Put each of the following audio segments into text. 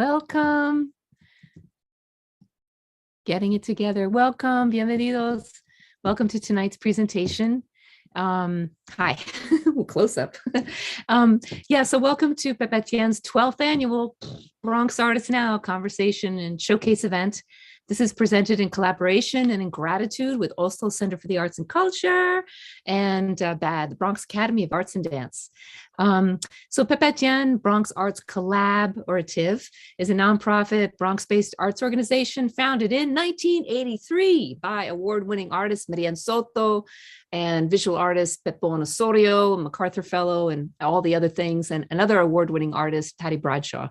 Welcome. Getting it together. Welcome. Bienvenidos. Welcome to tonight's presentation. Hi, close up. So welcome to Pepetien's 12th annual Bronx Artists Now conversation and showcase event. This is presented in collaboration and in gratitude with Hostos Center for the Arts and Culture and BAD, the Bronx Academy of Arts and Dance. So Pepetien Bronx Arts Collaborative is a nonprofit Bronx-based arts organization founded in 1983 by award-winning artist Marian Soto and visual artist Pepon Osorio, MacArthur Fellow, and all the other things, and another award-winning artist, Patty Bradshaw.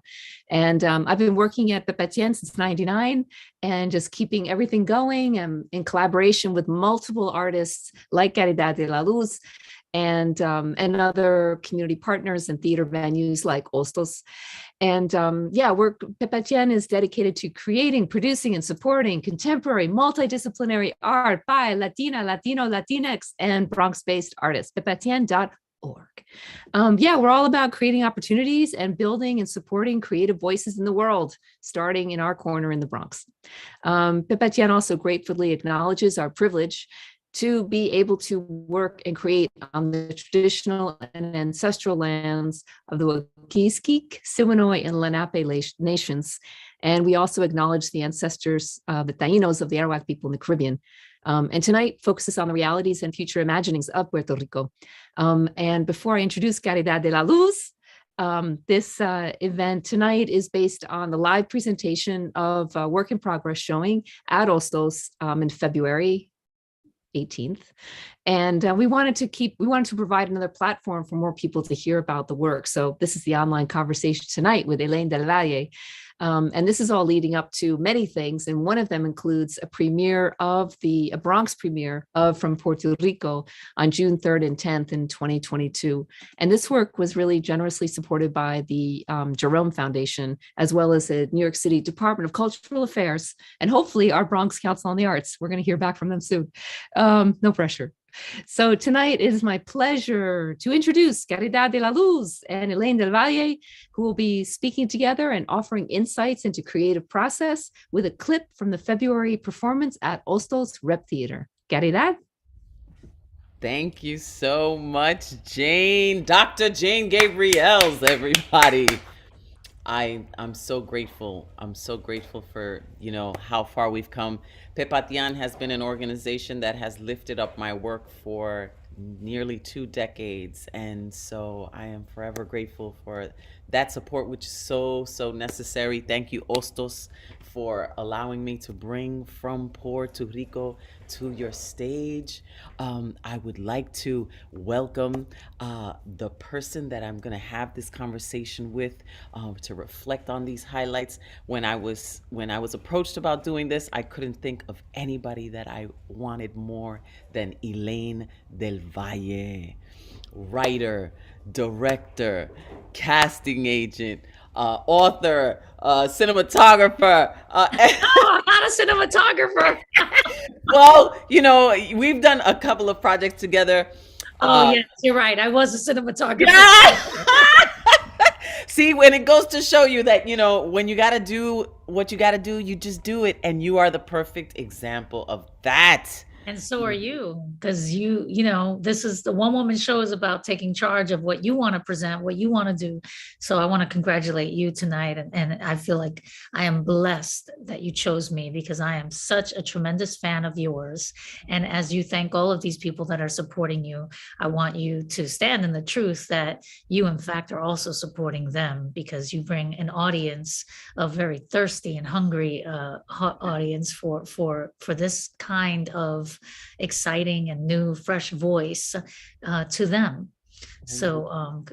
And I've been working at Pepetien since '99 and just keeping everything going in collaboration with multiple artists like Caridad De La Luz and other community partners and theater venues like Hostos. And Pepetien is dedicated to creating, producing, and supporting contemporary, multidisciplinary art by Latina, Latino, Latinx, and Bronx-based artists. Pepetien.org. We're all about creating opportunities and building and supporting creative voices in the world, starting in our corner in the Bronx. Pepetien also gratefully acknowledges our privilege to be able to work and create on the traditional and ancestral lands of the Wakiskik, Siwanoy, and Lenape nations. And we also acknowledge the ancestors, the Taínos of the Arawak people in the Caribbean. And tonight focuses on the realities and future imaginings of Puerto Rico. And before I introduce Caridad De La Luz, this event tonight is based on the live presentation of a work in progress showing at Hostos in February 18th. And we wanted to provide another platform for more people to hear about the work. So this is the online conversation tonight with Elaine del Valle. And this is all leading up to many things. And one of them includes a Bronx premiere from Puerto Rico on June 3rd and 10th in 2022. And this work was really generously supported by the Jerome Foundation, as well as the New York City Department of Cultural Affairs, and hopefully our Bronx Council on the Arts. We're going to hear back from them soon. No pressure. So tonight it is my pleasure to introduce Caridad De La Luz and Elaine del Valle, who will be speaking together and offering insights into creative process with a clip from the February performance at Hostos Rep Theater. Caridad? Thank you so much, Jane. Dr. Jane Gabriels, everybody. I'm so grateful. I'm so grateful for, how far we've come. Pepetien has been an organization that has lifted up my work for nearly 2 decades. And so I am forever grateful for that support, which is so, so necessary. Thank you, Hostos, for allowing me to bring From Puerto Rico to your stage. I would like to welcome the person that I'm going to have this conversation with to reflect on these highlights. When I was approached about doing this, I couldn't think of anybody that I wanted more than Elaine del Valle, writer, director, casting agent, author, cinematographer. Not a cinematographer. Well, we've done a couple of projects together. Yes, you're right. I was a cinematographer. See, when it goes to show you that, when you got to do what you got to do, you just do it. And you are the perfect example of that. And so are you, because this is the One Woman Show is about taking charge of what you want to present, what you want to do. So I want to congratulate you tonight. And I feel like I am blessed that you chose me because I am such a tremendous fan of yours. And as you thank all of these people that are supporting you, I want you to stand in the truth that you, in fact, are also supporting them because you bring an audience, a very thirsty and hungry audience for this kind of exciting and new, fresh voice to them. So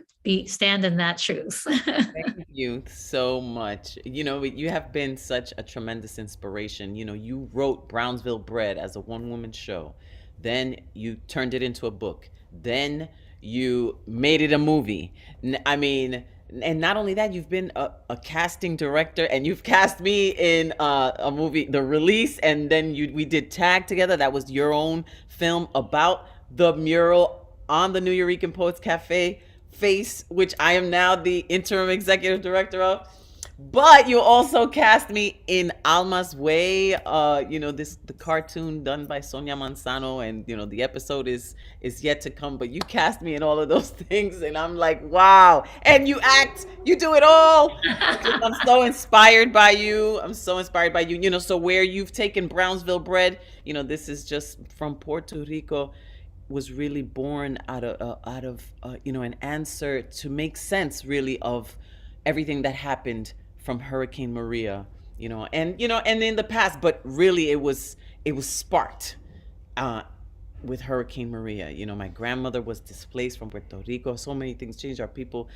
stand in that truth. Thank you so much. You have been such a tremendous inspiration. You wrote Brownsville Bred as a one-woman show. Then you turned it into a book. Then you made it a movie. And not only that, you've been a casting director, and you've cast me in a movie, The Release, and then we did Tag together. That was your own film about the mural on the New Eurekan Poets Cafe face, which I am now the interim executive director of. But you also cast me in Alma's Way, the cartoon done by Sonia Manzano, and the episode is yet to come. But you cast me in all of those things, and I'm like, wow! And you act, you do it all. I'm so inspired by you. I'm so inspired by you. So where you've taken Brownsville bread, this is just from Puerto Rico, was really born out of an answer to make sense really of everything that happened from Hurricane Maria, and in the past, but really it was sparked with Hurricane Maria. My grandmother was displaced from Puerto Rico. So many things changed. Our people,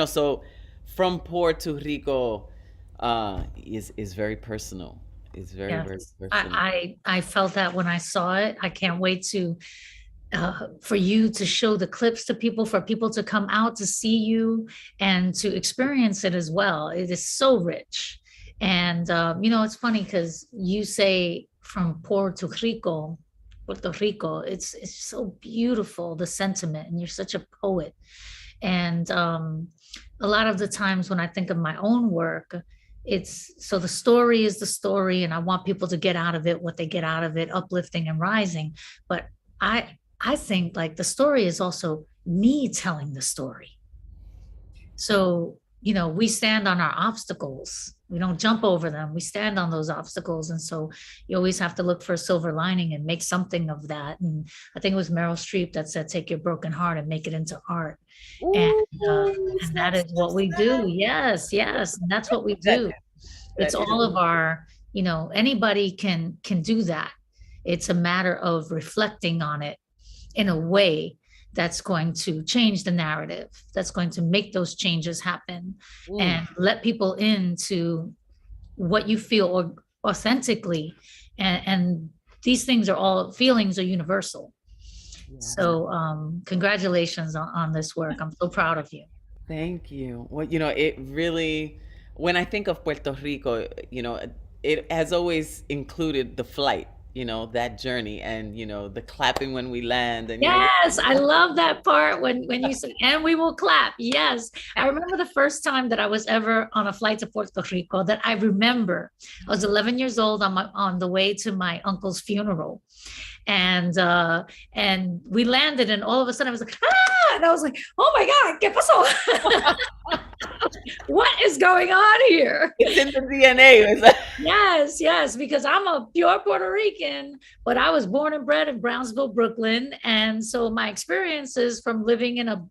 so from Puerto Rico is very personal. It's very, very Yes, personal. I felt that when I saw it. I can't wait for you to show the clips to people, for people to come out to see you and to experience it as well. It is so rich. And, it's funny because you say from Puerto Rico, it's so beautiful, the sentiment, and you're such a poet. And a lot of the times when I think of my own work, so the story is the story, and I want people to get out of it what they get out of it, uplifting and rising. But I think like the story is also me telling the story. So, we stand on our obstacles. We don't jump over them. We stand on those obstacles. And so you always have to look for a silver lining and make something of that. And I think it was Meryl Streep that said, take your broken heart and make it into art. And that is what we do. Yes, yes. And that's what we do. It's all of our, anybody can do that. It's a matter of reflecting on it in a way that's going to change the narrative, that's going to make those changes happen, and let people into what you feel authentically. And these things feelings are universal. Yeah. So congratulations on this work. I'm so proud of you. Thank you. Well, it really, when I think of Puerto Rico, it has always included the flight, that journey, and the clapping when we land. And yes, I love that part when you say, and we will clap. Yes, I remember the first time that I was ever on a flight to Puerto Rico. That I remember, I was 11 years old on the way to my uncle's funeral, and we landed, and all of a sudden I was like, ah, and I was like, oh my God, ¿qué pasó? What is going on here? It's in the DNA. Yes, because I'm a pure Puerto Rican, but I was born and bred in Brownsville, Brooklyn, and so my experiences from living in an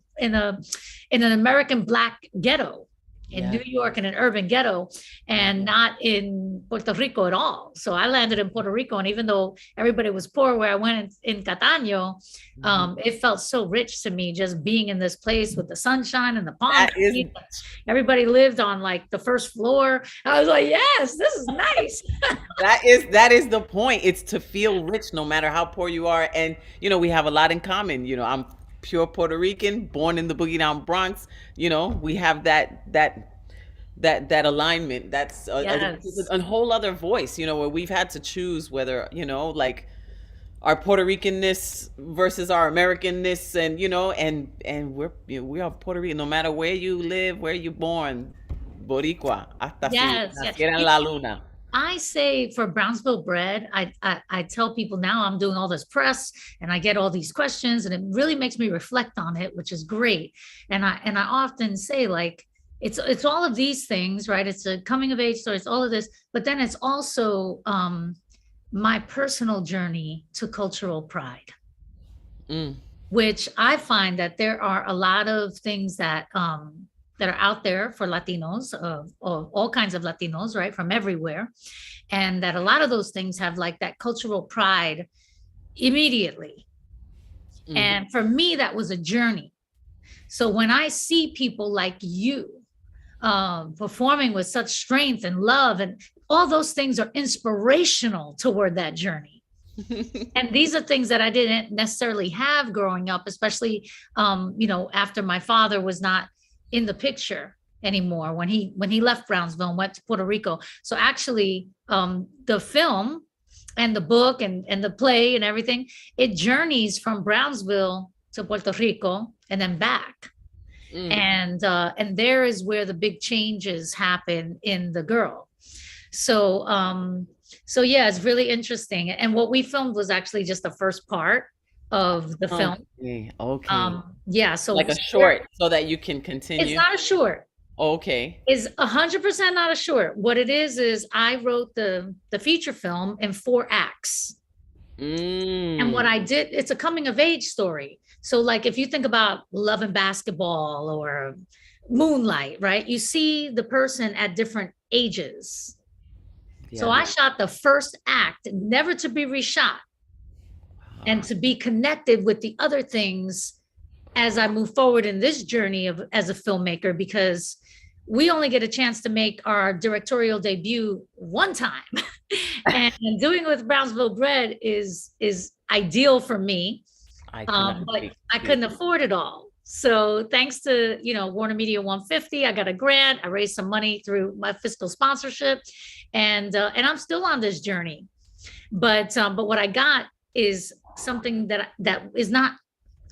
American Black ghetto in New York, in an urban ghetto, and not in Puerto Rico at all. So I landed in Puerto Rico, and even though everybody was poor where I went in Cataño, it felt so rich to me just being in this place with the sunshine and the palm trees. Everybody lived on like the first floor. I was like, yes, this is nice. That is the point. It's to feel rich no matter how poor you are. And we have a lot in common. I'm pure Puerto Rican, born in the Boogie Down Bronx. We have that alignment. That's a whole other voice, where we've had to choose whether, like our Puerto Ricanness versus our Americanness, and we are Puerto Rican, no matter where you live, where you're born, Boricua, hasta naciera en la luna. I say for Brownsville bread, I tell people now I'm doing all this press and I get all these questions, and it really makes me reflect on it, which is great. And I often say, like, it's all of these things, right? It's a coming of age story, it's all of this, but then it's also my personal journey to cultural pride, which I find that there are a lot of things that are out there for Latinos, of all kinds of Latinos, right, from everywhere. And that a lot of those things have like that cultural pride immediately. And for me, that was a journey. So when I see people like you performing with such strength and love, and all those things are inspirational toward that journey. And these are things that I didn't necessarily have growing up, especially, after my father was not in the picture anymore when he left Brownsville and went to Puerto Rico. So actually, the film and the book and the play and everything, it journeys from Brownsville to Puerto Rico and then back. And there is where the big changes happen in the girl. So so yeah, it's really interesting. And what we filmed was actually just the first part of the film. Okay. Yeah, so Like a short so that you can it's continue. not a short. Okay. Is 100% not a short. What it is I wrote the feature film in 4 acts. And what I did, it's a coming of age story. So like if you think about Love and Basketball or Moonlight, right? You see the person at different ages. So I shot the first act, never to be reshot, and to be connected with the other things as I move forward in this journey of as a filmmaker, because we only get a chance to make our directorial debut one time. And doing it with Brownsville Bread is ideal for me. But I couldn't afford it all. So thanks to, Warner Media 150, I got a grant. I raised some money through my fiscal sponsorship, and I'm still on this journey. But what I got is something that is not,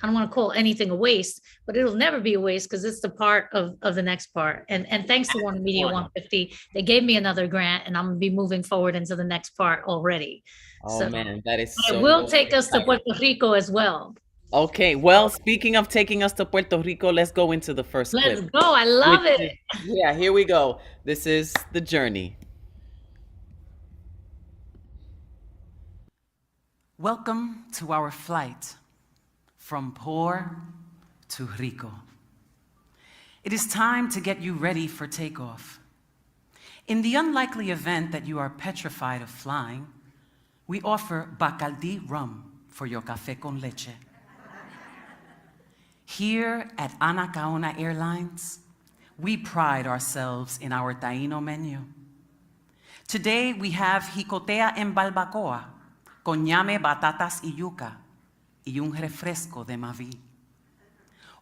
I don't want to call anything a waste, but it'll never be a waste because it's the part of the next part. And thanks to Warner Media 150, they gave me another grant, and I'm gonna be moving forward into the next part already. Oh man, that is so. It will take us to Puerto Rico as well. Okay, well, speaking of taking us to Puerto Rico, let's go into the first clip. Let's go. I love it. Yeah, here we go. This is the journey. Welcome to our flight from poor to Rico. It is time to get you ready for takeoff. In the unlikely event that you are petrified of flying, we offer Bacardi rum for your café con leche. Here at Anacaona Airlines, we pride ourselves in our Taíno menu. Today we have jicotea en barbacoa, con ñame, batatas y yuca, y un refresco de Mavi.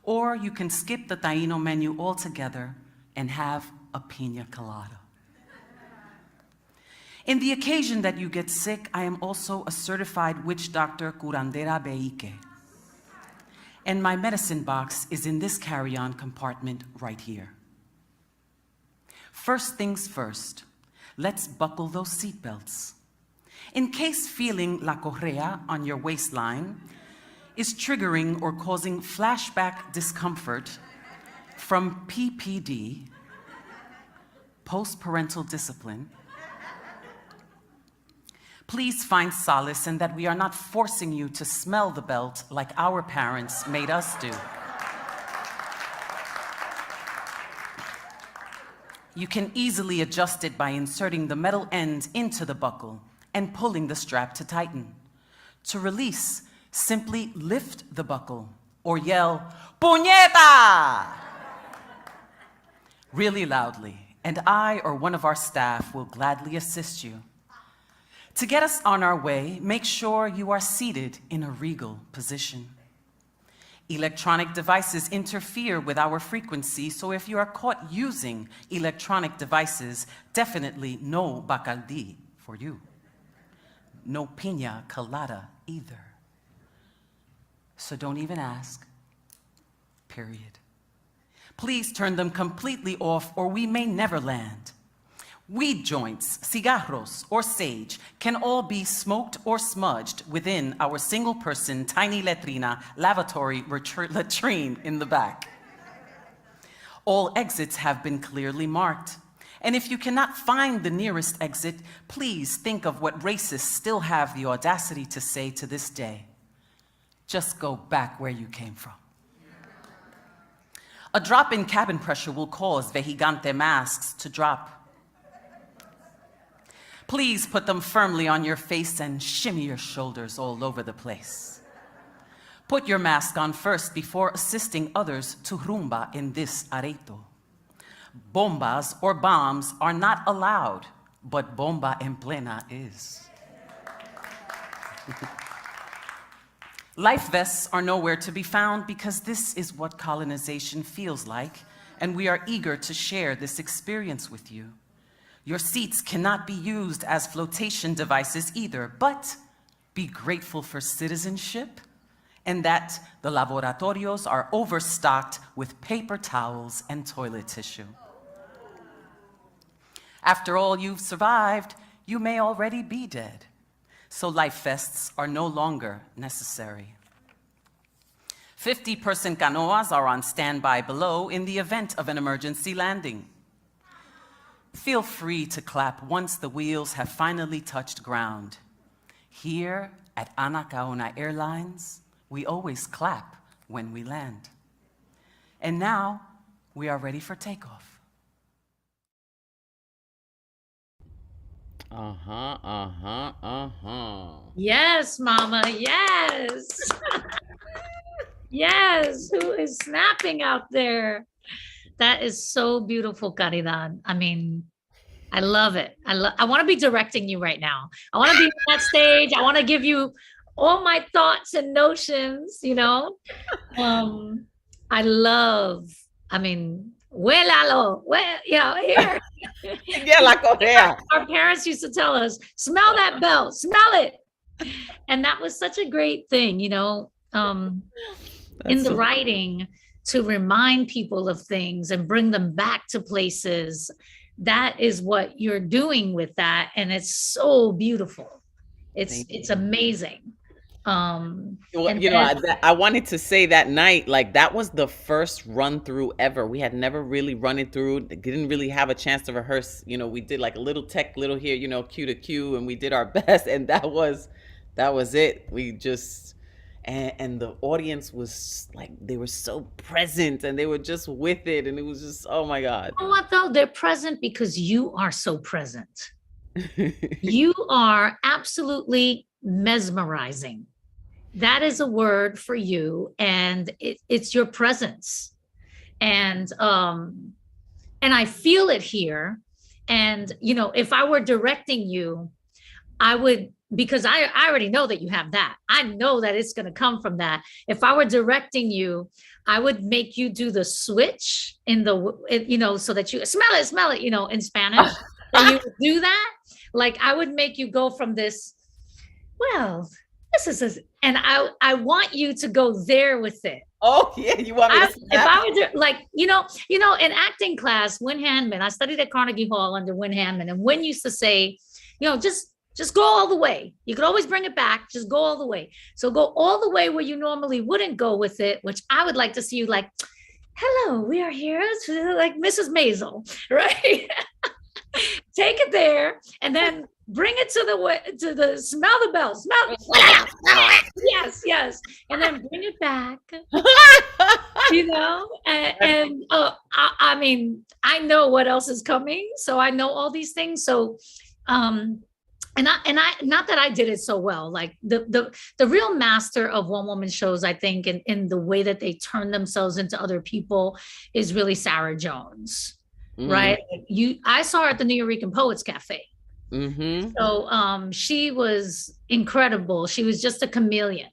Or you can skip the Taíno menu altogether and have a piña colada. In the occasion that you get sick, I am also a certified witch doctor, curandera beique. And my medicine box is in this carry-on compartment right here. First things first, let's buckle those seatbelts. In case feeling la correa on your waistline is triggering or causing flashback discomfort from PPD, post-parental discipline, please find solace in that we are not forcing you to smell the belt like our parents made us do. You can easily adjust it by inserting the metal end into the buckle and pulling the strap to tighten. To release, simply lift the buckle or yell, "Puñeta!" really loudly, and I or one of our staff will gladly assist you. To get us on our way, make sure you are seated in a regal position. Electronic devices interfere with our frequency, so if you are caught using electronic devices, definitely no Bacardi for you. No piña colada either. So don't even ask, period. Please turn them completely off or we may never land. Weed joints, cigarros, or sage can all be smoked or smudged within our single-person tiny letrina lavatory latrine in the back. All exits have been clearly marked. And if you cannot find the nearest exit, please think of what racists still have the audacity to say to this day. Just go back where you came from. A drop in cabin pressure will cause vejigante masks to drop. Please put them firmly on your face and shimmy your shoulders all over the place. Put your mask on first before assisting others to rumba in this areito. Bombas or bombs are not allowed, but bomba en plena is. Life vests are nowhere to be found because this is what colonization feels like, and we are eager to share this experience with you. Your seats cannot be used as flotation devices either, but be grateful for citizenship and that the laboratorios are overstocked with paper towels and toilet tissue. After all you've survived, you may already be dead, so life vests are no longer necessary. 50-person canoas are on standby below in the event of an emergency landing. Feel free to clap once the wheels have finally touched ground. Here at Anacaona Airlines, we always clap when we land. And now we are ready for takeoff. Yes, Mama. Yes. Yes. Who is snapping out there? That is so beautiful, Caridad. I mean, I love it. I want to be directing you right now. I want to be on that stage. I want to give you all my thoughts and notions, you know. I love, I mean, huélalo, you know, here. Yeah, la correa. Our parents used to tell us, smell that bell, smell it. And that was such a great thing, you know, in the writing, to remind people of things and bring them back to places. That is what you're doing with that. And it's so beautiful. It's amazing. Well, you know, I wanted to say that night, like, that was the first run through ever. We had never really run it through, didn't really have a chance to rehearse. You know, we did like a little here, you know, cue to cue, and we did our best, and that was it. We just, and the audience was like, they were so present, and they were just with it, and it was just, oh my God. You know what though? They're present because you are so present. You are absolutely mesmerizing. That is a word for you, and it's your presence, and I feel it here. And you know, if I were directing you, I would, because I already know that you have that. I know that it's going to come from that. If I were directing you, I would make you do the switch in the, you know, so that you smell it, you know, in Spanish. That you would do that. Like, I would make you go from this, well, this is, and I want you to go there with it. Oh yeah, you want me to if I were to, like, you know, in acting class, Win Handman, I studied at Carnegie Hall under Win Handman, and Win used to say, you know, just go all the way. You could always bring it back. Just go all the way. So go all the way where you normally wouldn't go with it, which I would like to see you like, hello, we are here, like Mrs. Maisel, right? Take it there, and then bring it to the smell the bell, smell it. Yes, and then bring it back. You know, and I mean, I know what else is coming, so I know all these things. So, and I not that I did it so well. Like the real master of one woman shows, I think, in the way that they turn themselves into other people, is really Sarah Jones. Right. I saw her at the New York Poets Cafe. So she was incredible. She was just a chameleon.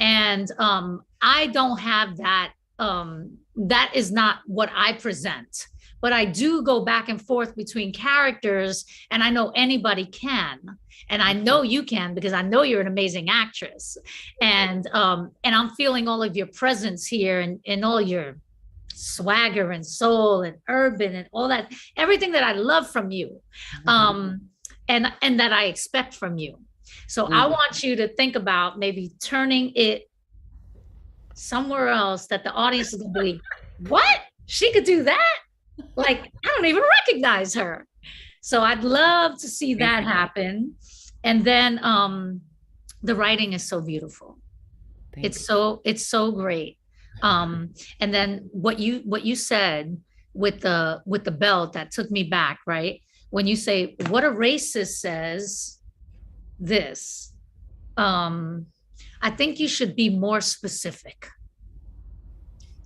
And I don't have that. That is not what I present. But I do go back and forth between characters, and I know anybody can. And I know you can, because I know you're an amazing actress. And I'm feeling all of your presence here, and all your swagger and soul and urban and all that, everything that I love from you, and that I expect from you. So I want you to think about maybe turning it somewhere else that the audience is going to be, what? She could do that? Like, I don't even recognize her. So I'd love to see that happen. And then the writing is so beautiful. It's so great. And then what you said with the belt, that took me back, right? When you say, what a racist says this, I think you should be more specific.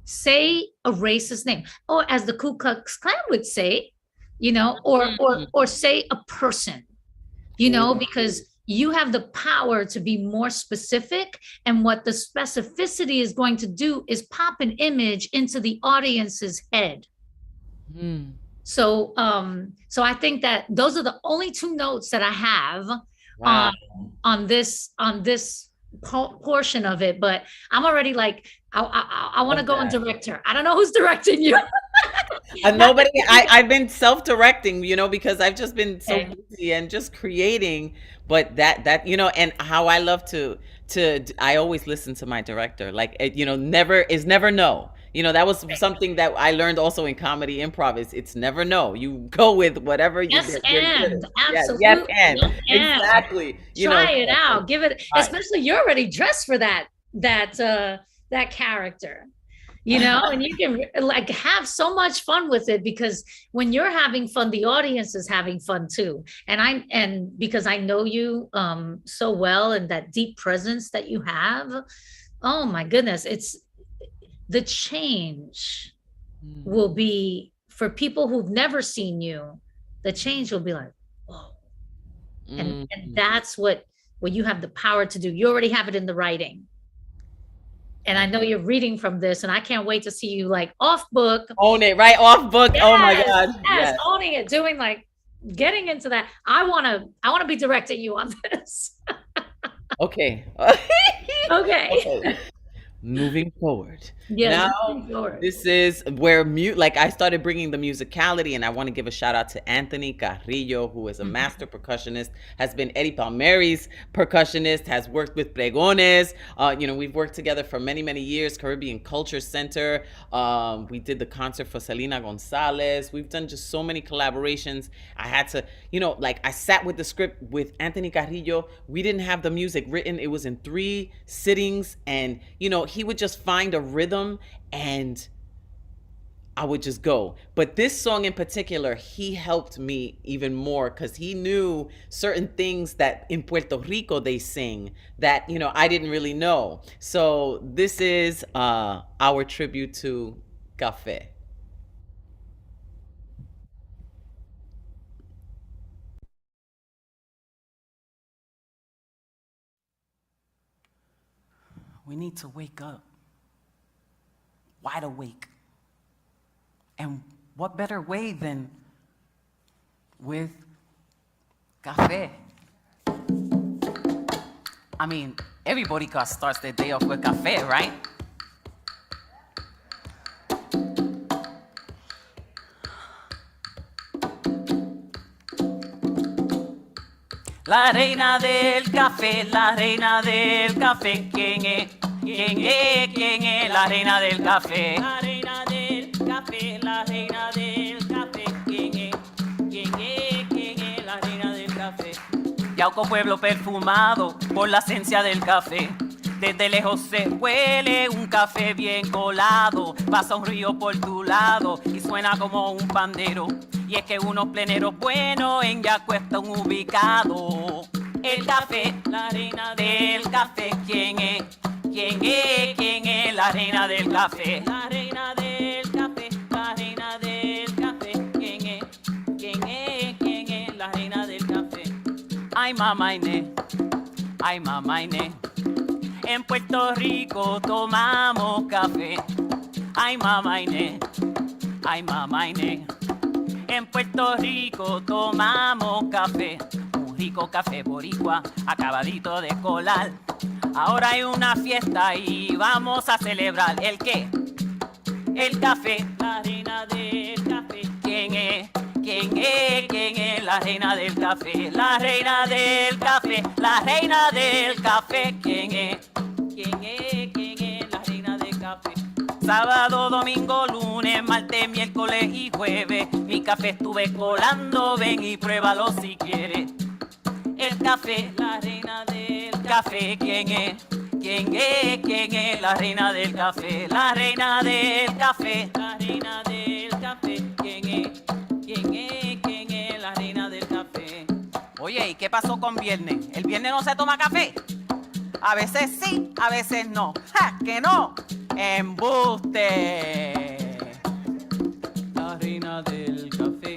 Say a racist name, or as the Ku Klux Klan would say, you know, or say a person, you know, because you have the power to be more specific. And what the specificity is going to do is pop an image into the audience's head. So I think that those are the only two notes that I have on this portion of it, but I'm already like, I want to go and Okay. direct her. I don't know who's directing you. Nobody, I've been self-directing, because I've just been so Okay. busy and just creating. But and how I love I always listen to my director. Like, never no. That was something that I learned also in comedy improv. It's never no. You go with whatever Yes, you're good and at. absolutely. Yes, and Yes, and. exactly. Try it out. Give it, Right. especially you're already dressed for that character. And you can like have so much fun with it, because when you're having fun, the audience is having fun too. And because I know you so well, and that deep presence that you have, oh my goodness, it's the change will be for people who've never seen you. The change will be like, whoa. And that's what you have the power to do. You already have it in the writing. And I know you're reading from this, and I can't wait to see you like off book. Own it, right? Off book. Yes, oh my God. yes, owning it, doing like getting into that. I wanna be directing you on this. Okay. Okay. Moving forward. Yes, Now, this is where I started bringing the musicality, and I want to give a shout out to Anthony Carrillo, who is a master percussionist, has been Eddie Palmieri's percussionist, has worked with Pregones. We've worked together for many, many years. Caribbean Culture Center. We did the concert for Selena Gonzalez. We've done just so many collaborations. I had to, I sat with the script with Anthony Carrillo. We didn't have the music written. It was in 3 sittings, and he would just find a rhythm and I would just go. But this song in particular, he helped me even more, because he knew certain things that in Puerto Rico they sing that, I didn't really know. So this is our tribute to Café. We need to wake up, wide awake. And what better way than with café? I mean, everybody starts their day off with café, right? La reina del café, la reina del café, ¿quién es? ¿Quién es? ¿Quién es la reina del café? La reina del café, la reina del café, ¿quién es? ¿Quién es? ¿Quién es la reina del café? Yauco pueblo perfumado por la esencia del café. Desde lejos se huele un café bien colado. Pasa un río por tu lado y suena como un pandero. Y es que unos pleneros buenos en Yaco están ubicados. El café, la reina del café, ¿quién es? ¿Quién es? ¿Quién es la reina del café? La reina del café, la reina del café, ¿quién es? ¿Quién es? ¿Quién es la reina del café? Ay, mamá Inés, ay, mamá Inés. En Puerto Rico tomamos café. Ay, mamá Inés, ay, mamá Inés. En Puerto Rico tomamos café, un rico café boricua, acabadito de colar. Ahora hay una fiesta y vamos a celebrar. ¿El qué? El café, la reina del café. ¿Quién es? ¿Quién es? ¿Quién es la reina del café? La reina del café, la reina del café. ¿Quién es? ¿Quién es? ¿Quién es la reina del café? Sábado, domingo, lunes, martes, miércoles y jueves. Mi café estuve colando, ven y pruébalo si quieres. El café, la reina del café, ¿quién es? ¿Quién es? ¿Quién es la reina del café? La reina del café, la reina del café, ¿quién es? ¿Quién es? ¿Quién es la reina del café? Oye, ¿y qué pasó con viernes? ¿El viernes no se toma café? A veces sí, a veces no. ¡Ja! ¡Que no! ¡Embuste! La reina del café.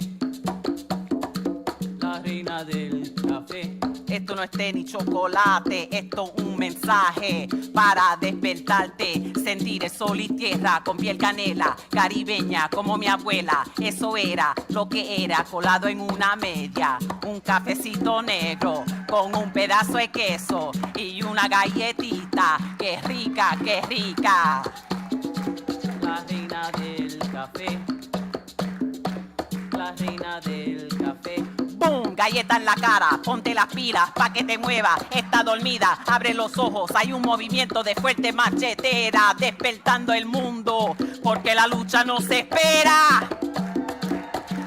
La reina del café. Esto esto no es té ni chocolate, esto un mensaje para despertarte. Sentir el sol y tierra con piel canela, caribeña como mi abuela. Eso era lo que era, colado en una media. Un cafecito negro con un pedazo de queso y una galletita. ¡Qué rica, qué rica! La reina del café. La reina del café. ¡Boom! Galleta en la cara, ponte las pilas pa' que te mueva. Está dormida, abre los ojos. Hay un movimiento de fuerte machetera despertando el mundo, porque la lucha no se espera.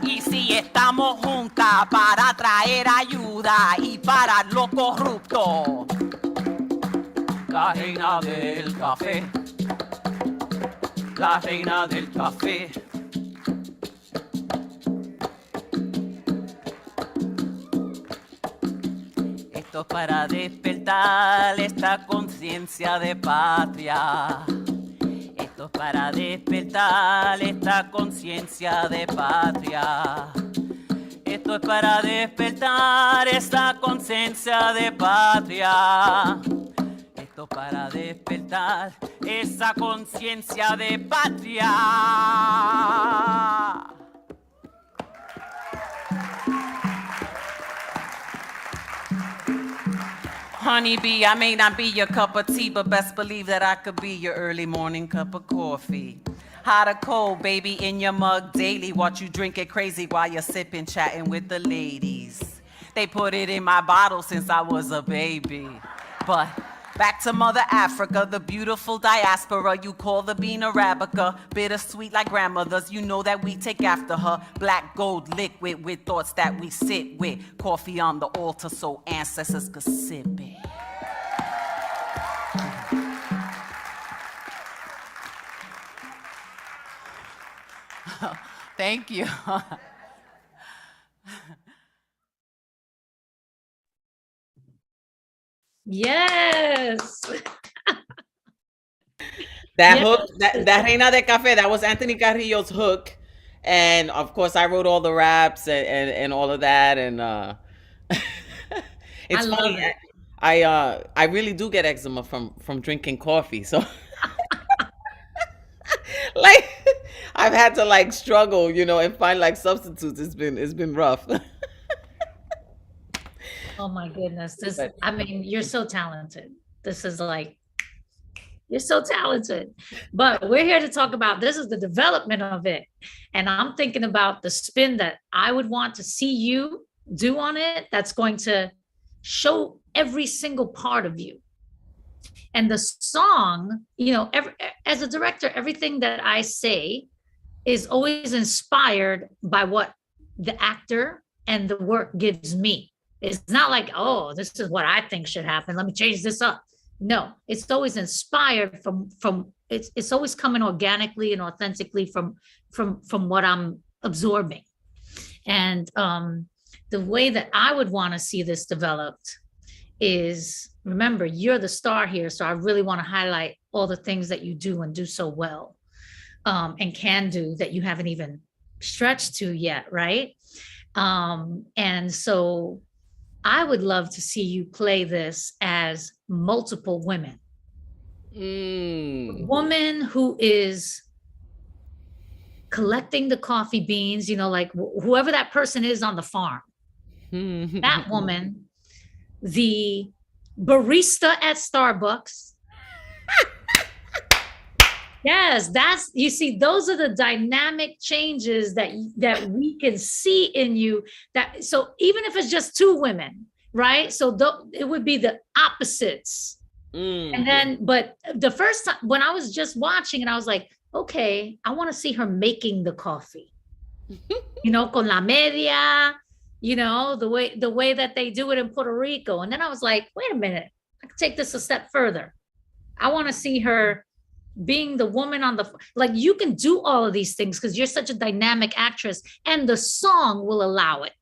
Y si estamos juntas para traer ayuda y parar lo corrupto. La reina del café. La reina del café. Esto es para despertar esta conciencia de patria. Esto es para despertar esta conciencia de patria. Esto es para despertar esta conciencia de patria. Esto es para despertar esa conciencia de patria. Honeybee, I may not be your cup of tea, but best believe that I could be your early morning cup of coffee. Hot or cold, baby, in your mug daily. Watch you drink it crazy while you're sipping, chatting with the ladies. They put it in my bottle since I was a baby. But back to Mother Africa, the beautiful diaspora you call the bean Arabica. Bittersweet like grandmothers, you know that we take after her. Black gold liquid with thoughts that we sit with. Coffee on the altar so ancestors could sip it. Thank you. Yes. That Yes. hook, that Reina de Café, that was Anthony Carrillo's hook. And of course, I wrote all the raps and all of that. And it's I love funny. it. I really do get eczema from drinking coffee. So like I've had to like struggle, and find like substitutes. It's been rough. Oh my goodness. But- I mean, you're so talented. This is like, you're so talented. But we're here to talk about, this is the development of it. And I'm thinking about the spin that I would want to see you do on it, that's going to show every single part of you. And the song, as a director, everything that I say is always inspired by what the actor and the work gives me. It's not like, oh, this is what I think should happen, let me change this up. No, it's always inspired from it's always coming organically and authentically from what I'm absorbing. And the way that I would want to see this developed is, remember, you're the star here, so I really want to highlight all the things that you do and do so well, and can do, that you haven't even stretched to yet, right? And so I would love to see you play this as multiple women. Woman who is collecting the coffee beans, like whoever that person is on the farm. That woman, the barista at Starbucks. Yes, you see, those are the dynamic changes that we can see in you. So even if it's just two women, right? So it would be the opposites. And then, but the first time when I was just watching and I was like, okay, I want to see her making the coffee, con la media, the way that they do it in Puerto Rico. And then I was like, wait a minute, I can take this a step further. I want to see her being the woman on the, like, you can do all of these things because you're such a dynamic actress, and the song will allow it.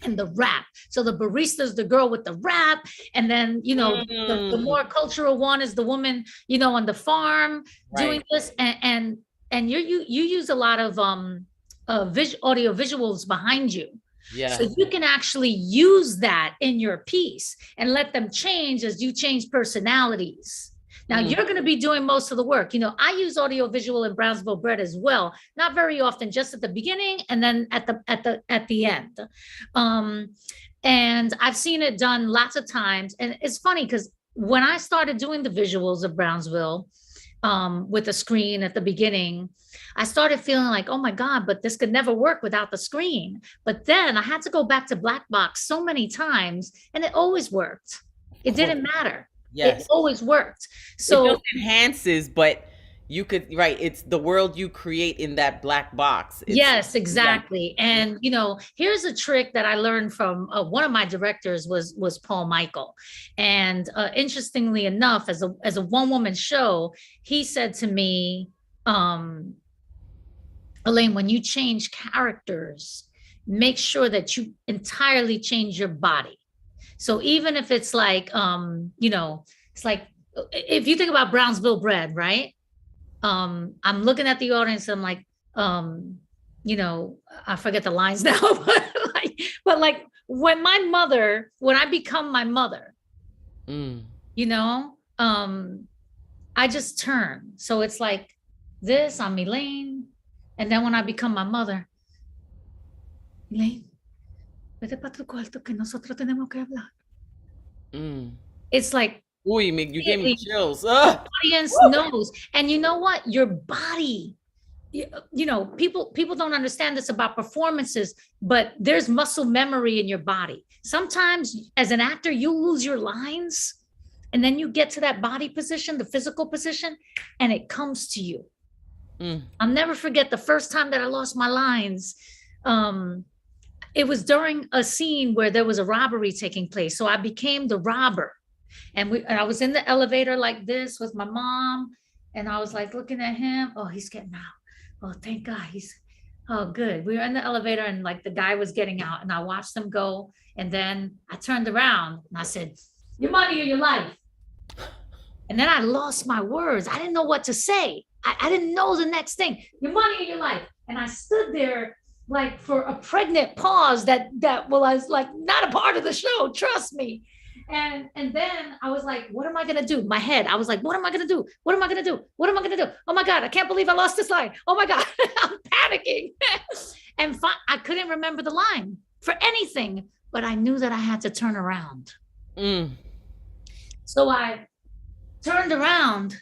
And the rap. So the barista's the girl with the rap. And then, the more cultural one is the woman, on the farm doing this. And you use a lot of audio visuals behind you. Yeah. So you can actually use that in your piece and let them change as you change personalities. Now you're going to be doing most of the work. I use audio visual in Brownsville Bread as well. Not very often, just at the beginning and then at the end. And I've seen it done lots of times. And it's funny because when I started doing the visuals of Brownsville with a screen at the beginning, I started feeling like, oh my God, but this could never work without the screen. But then I had to go back to Black Box so many times and it always worked. It didn't matter. Yes. It always worked. So it just enhances, but you could, right. It's the world you create in that black box. Yes, exactly. Yeah. And, here's a trick that I learned from one of my directors was Paul Michael. And interestingly enough, as a one-woman show, he said to me, Elaine, when you change characters, make sure that you entirely change your body. So even if it's like, it's like, if you think about Brownsville Bread, right? I'm looking at the audience and I'm like, I forget the lines now, but like when I become my mother, I just turn. So it's like this, I'm Elaine. And then when I become my mother, Elaine, vete para tu cuarto que nosotros tenemos que hablar. It's like, ooh, you gave me chills. The audience knows. And you know what? Your body, people don't understand this about performances, but there's muscle memory in your body. Sometimes as an actor, you lose your lines and then you get to that body position, the physical position, and it comes to you. I'll never forget the first time that I lost my lines. It was during a scene where there was a robbery taking place. So I became the robber. And I was in the elevator like this with my mom. And I was like looking at him. Oh, he's getting out. Oh, thank God. Oh, good. We were in the elevator and like the guy was getting out and I watched him go. And then I turned around and I said, your money or your life. And then I lost my words. I didn't know what to say. I didn't know the next thing. Your money or your life. And I stood there like for a pregnant pause that was like not a part of the show. Trust me. And then I was like, what am I going to do? My head, I was like, what am I going to do? What am I going to do? What am I going to do? Oh my God, I can't believe I lost this line. Oh my God, I'm panicking. And I couldn't remember the line for anything, but I knew that I had to turn around. So I turned around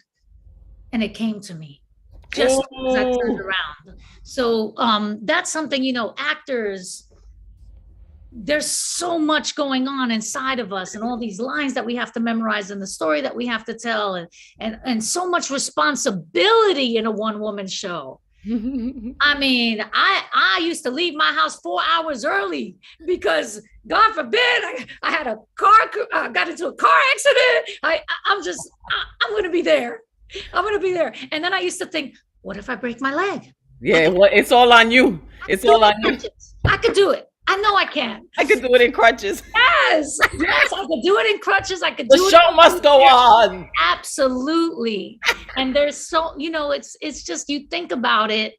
and it came to me just as I turned around. So that's something, actors, there's so much going on inside of us and all these lines that we have to memorize and the story that we have to tell and so much responsibility in a one-woman show. I mean, I used to leave my house 4 hours early because God forbid I had got into a car accident. I'm going to be there. I'm going to be there. And then I used to think, what if I break my leg? Yeah, well, it's all on you. It's all on you. I could do it. I know I can. I could do it in crutches. Yes, I could do it in crutches. I could do it. The show must go on. Absolutely. And there's so, it's just, you think about it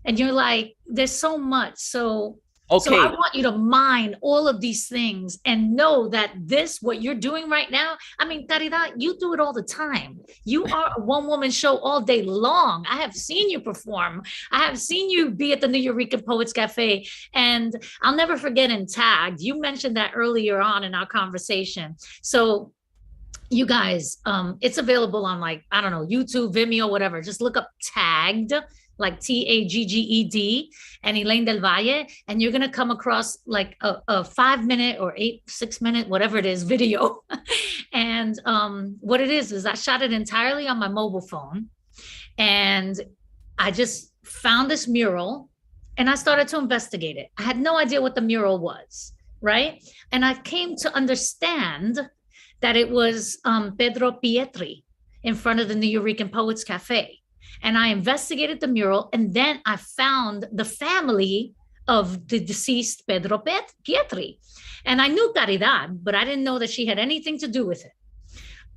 and you're like, there's so much. So I want you to mine all of these things and know that what you're doing right now, I mean, Caridad, you do it all the time. You are a one-woman show all day long. I have seen you perform. I have seen you be at the New Eureka Poets Cafe. And I'll never forget in Tagged. You mentioned that earlier on in our conversation. So you guys, it's available on YouTube, Vimeo, whatever. Just look up Tagged, like Tagged and Elaine del Valle, and you're going to come across like a 5-minute or 6-minute, whatever it is, video. And what it is I shot it entirely on my mobile phone. And I just found this mural and I started to investigate it. I had no idea what the mural was, right? And I came to understand that it was Pedro Pietri in front of the New Eureka Poets Cafe. And I investigated the mural, and then I found the family of the deceased Pedro Pietri. And I knew Caridad, but I didn't know that she had anything to do with it.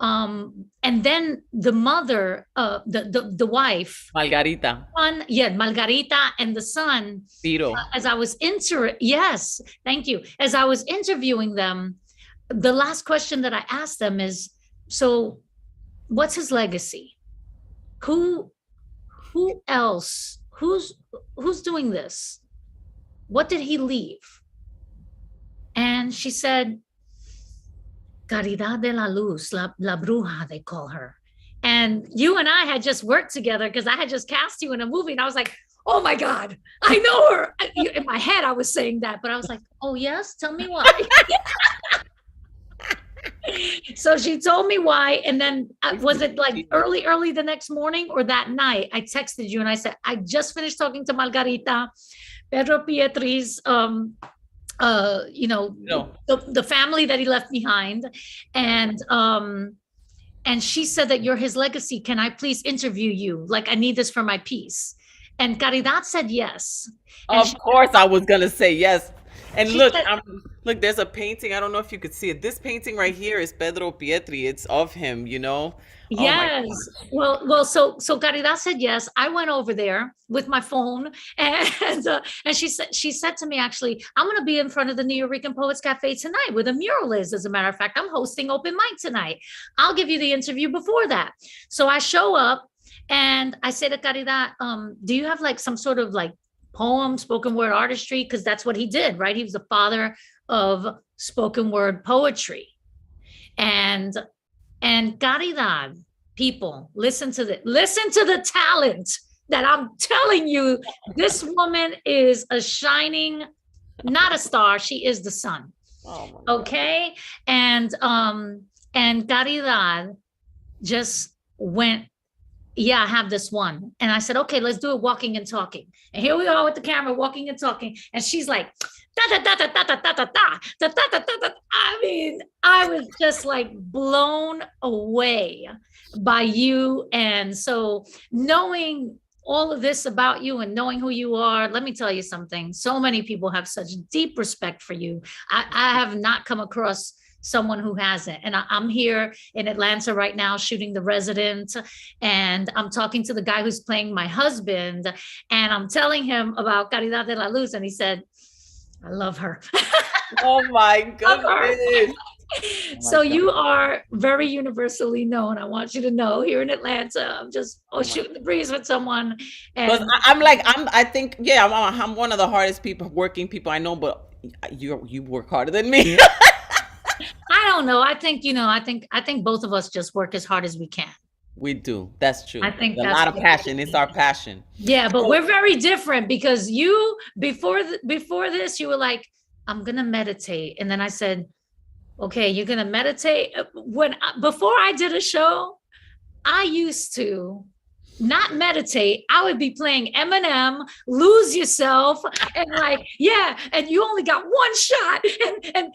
and then the mother, the wife, Margarita. son, yeah, Margarita, and the son, Tiro. as I was yes, thank you. As I was interviewing them, the last question that I asked them is, so what's his legacy? Who else? Who's doing this? What did he leave? And she said, Caridad De La Luz, la bruja, they call her. And you and I had just worked together because I had just cast you in a movie. And I was like, oh my God, I know her. In my head, I was saying that, but I was like, oh yes, tell me why. So she told me why. And then was it like early the next morning or that night? I texted you and I said, I just finished talking to Margarita, Pedro Pietri's, the family that he left behind. And she said that you're his legacy. Can I please interview you? Like, I need this for my piece. And Caridad said yes. Of course I was going to say yes. And look, look, there's a painting. I don't know if you could see it. This painting right here is Pedro Pietri. It's of him, you know? Yes. Well, so Caridad said yes. I went over there with my phone, and she said to me, actually, I'm going to be in front of the New York Poets Cafe tonight where the mural is. As a matter of fact, I'm hosting open mic tonight. I'll give you the interview before that. So I show up and I say to Caridad, do you have like some sort of like poem, spoken word artistry? Because that's what he did, right? He was the father of spoken word poetry. And Caridad, people, listen to the talent that I'm telling you. This woman is a shining, not a star. She is the sun. Oh, okay. And Caridad just went, yeah, I have this one. And I said, okay, let's do it walking and talking. And here we are with the camera walking and talking. And she's like, da, da, da, da, da, da, da, da, da, da, da, da, da. I mean, I was just like blown away by you. And so knowing all of this about you and knowing who you are, let me tell you something. So many people have such deep respect for you. I have not come across someone who hasn't. And I'm here in Atlanta right now shooting The Resident, and I'm talking to the guy who's playing my husband, and I'm telling him about Caridad De La Luz, and he said, I love her. Oh my goodness. So you are very universally known. I want you to know, here in Atlanta, I'm just shooting the breeze with someone. And I think I'm one of the hardest working people I know, but you work harder than me. I don't know. I think both of us just work as hard as we can. We do. That's true. I think a lot of passion. It's our passion. Yeah, but we're very different because you, before this, you were like, I'm going to meditate. And then I said, okay, you're going to meditate. Before I did a show, I used to not meditate. I would be playing Eminem, Lose Yourself, and like, yeah, and you only got one shot, and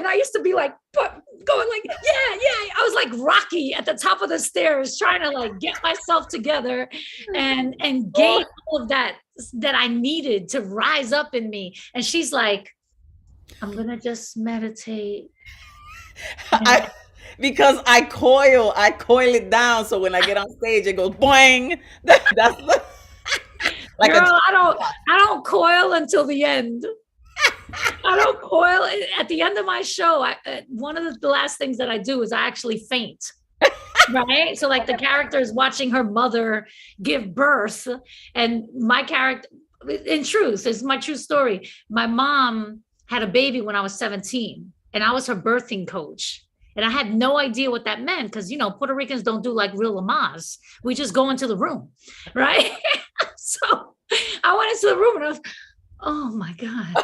I used to be like going like, yeah. I was like Rocky at the top of the stairs trying to like get myself together and gain all of that I needed to rise up in me. And she's like, I'm gonna just meditate. Because I coil it down, so when I get on stage, it goes boing. That's like girl, I don't coil until the end. I don't coil at the end of my show. One of the last things that I do is I actually faint. Right? So like the character is watching her mother give birth, and my character, in truth, is my true story. My mom had a baby when I was 17, and I was her birthing coach. And I had no idea what that meant because, Puerto Ricans don't do like real lamas. We just go into the room, right? So I went into the room and I was, oh my God.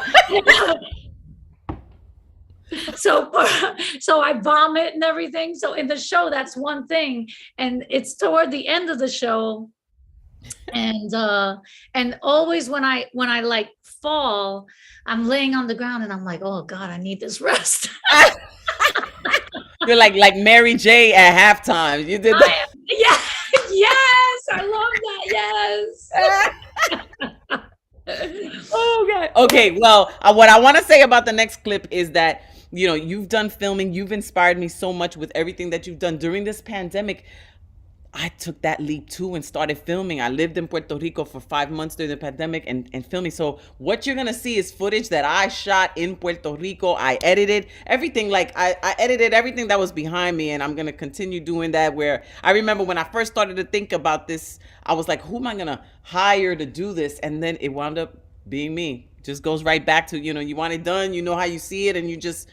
So I vomit and everything. So in the show, that's one thing. And it's toward the end of the show. And always when I like fall, I'm laying on the ground and I'm like, oh God, I need this rest. You're like Mary J at halftime. You did that. Yes, I love that. Yes. Oh God. Okay. Well, what I want to say about the next clip is that you've done filming. You've inspired me so much with everything that you've done during this pandemic. I took that leap too and started filming. I lived in Puerto Rico for 5 months during the pandemic and filming. So what you're gonna see is footage that I shot in Puerto Rico. I edited everything. Like I edited everything that was behind me, and I'm gonna continue doing that. Where I remember when I first started to think about this, I was like, who am I gonna hire to do this? And then it wound up being me. Just goes right back to, you want it done, you know how you see it, and you just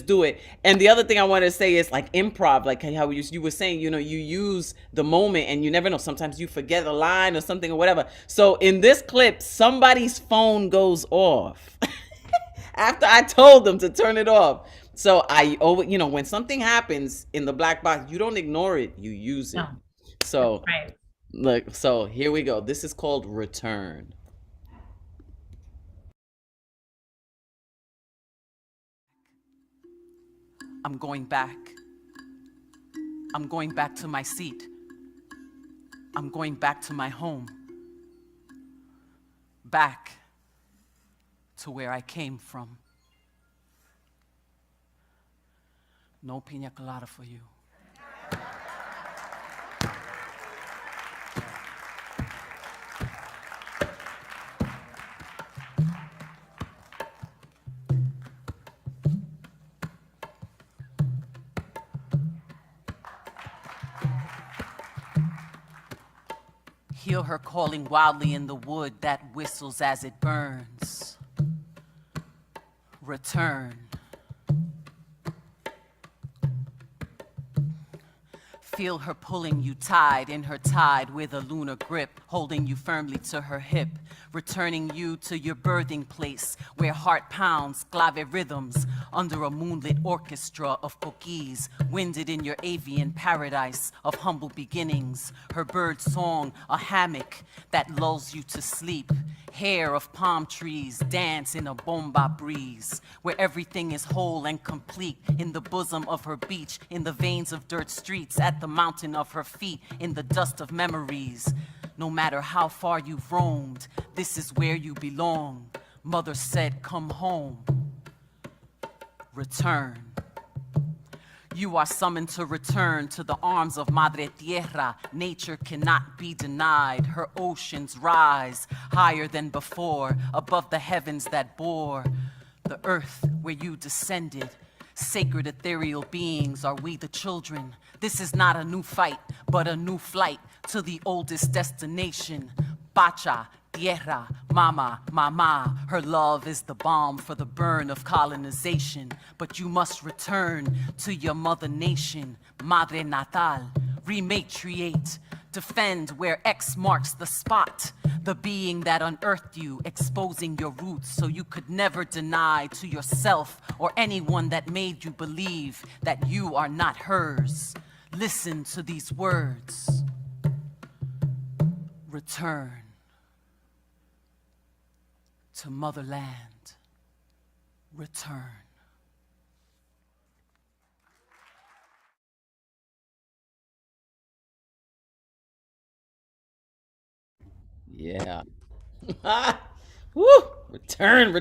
do it. And the other thing I wanted to say is like improv, like how you were saying, you use the moment and you never know. Sometimes you forget a line or something or whatever. So in this clip, somebody's phone goes off after I told them to turn it off. So when something happens in the black box, you don't ignore it, you use it. No. So Right. look, so here we go. This is called Return. I'm going back. I'm going back to my seat. I'm going back to my home. Back to where I came from. No piña colada for you. Hear her calling wildly in the wood that whistles as it burns. Return. Feel her pulling you tied in her tide with a lunar grip, holding you firmly to her hip, returning you to your birthing place where heart pounds clave rhythms under a moonlit orchestra of coquilles, winded in your avian paradise of humble beginnings. Her bird song, a hammock that lulls you to sleep. Hair of palm trees dance in a bomba breeze, where everything is whole and complete in the bosom of her beach, in the veins of dirt streets, at the mountain of her feet, in the dust of memories. No matter how far you've roamed, this is where you belong. Mother said, come home. Return. You are summoned to return to the arms of Madre Tierra. Nature cannot be denied. Her oceans rise higher than before, above the heavens that bore the earth where you descended. Sacred ethereal beings, are we the children? This is not a new fight, but a new flight to the oldest destination. Pacha, Tierra, Mama, Mama. Her love is the balm for the burn of colonization. But you must return to your mother nation, Madre Natal. Rematriate, defend where X marks the spot. The being that unearthed you, exposing your roots so you could never deny to yourself or anyone that made you believe that you are not hers. Listen to these words. Return to motherland. Return. Yeah. Woo! Return.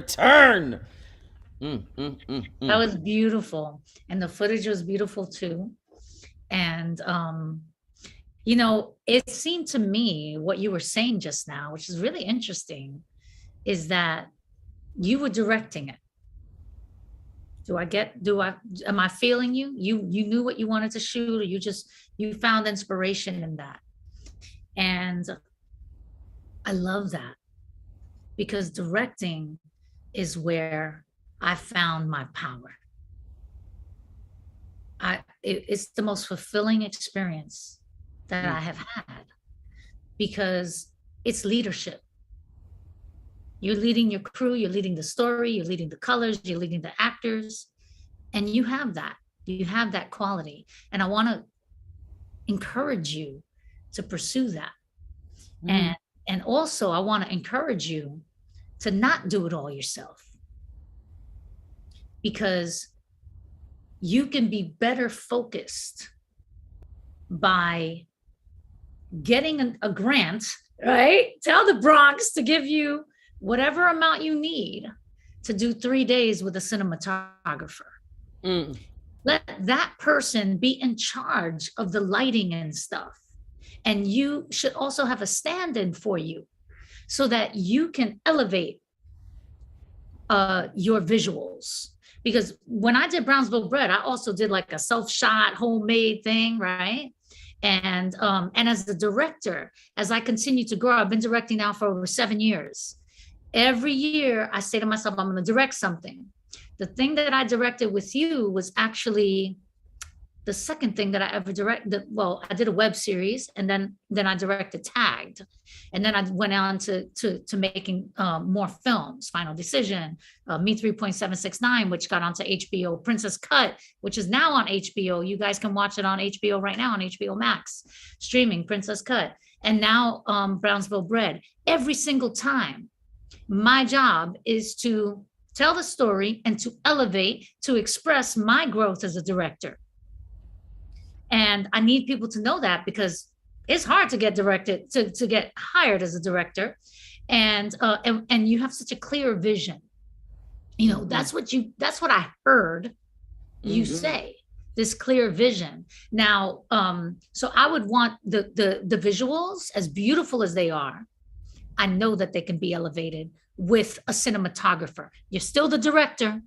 That was beautiful. And the footage was beautiful too. And, it seemed to me what you were saying just now, which is really interesting, is that you were directing it. Am I feeling you? You knew what you wanted to shoot, or you found inspiration in that. And I love that, because directing is where I found my power. It's the most fulfilling experience that I have had, because it's leadership. You're leading your crew, you're leading the story, you're leading the colors, you're leading the actors, and you have that quality. And I want to encourage you to pursue that. And also I want to encourage you to not do it all yourself, because you can be better focused by getting a grant, right? Tell the Bronx to give you whatever amount you need to do 3 days with a cinematographer. Mm. Let that person be in charge of the lighting and stuff. And you should also have a stand-in for you so that you can elevate your visuals. Because when I did Brownsville Bread, I also did like a self-shot homemade thing, right? And as the director, as I continue to grow, I've been directing now for over 7 years. Every year I say to myself, I'm going to direct something. The thing that I directed with you was actually the second thing that I ever directed. Well, I did a web series, and then I directed Tagged, and then I went on to making more films. Final Decision, Me 3.769, which got onto HBO. Princess Cut, which is now on HBO. You guys can watch it on HBO right now on HBO Max, streaming Princess Cut, and now Brownsville Bread. Every single time, my job is to tell the story and to elevate, to express my growth as a director. And I need people to know that, because it's hard to get directed, to get hired as a director. And you have such a clear vision. You know, that's what I heard you say, this clear vision. Now, so I would want the visuals, as beautiful as they are, I know that they can be elevated with a cinematographer. You're still the director.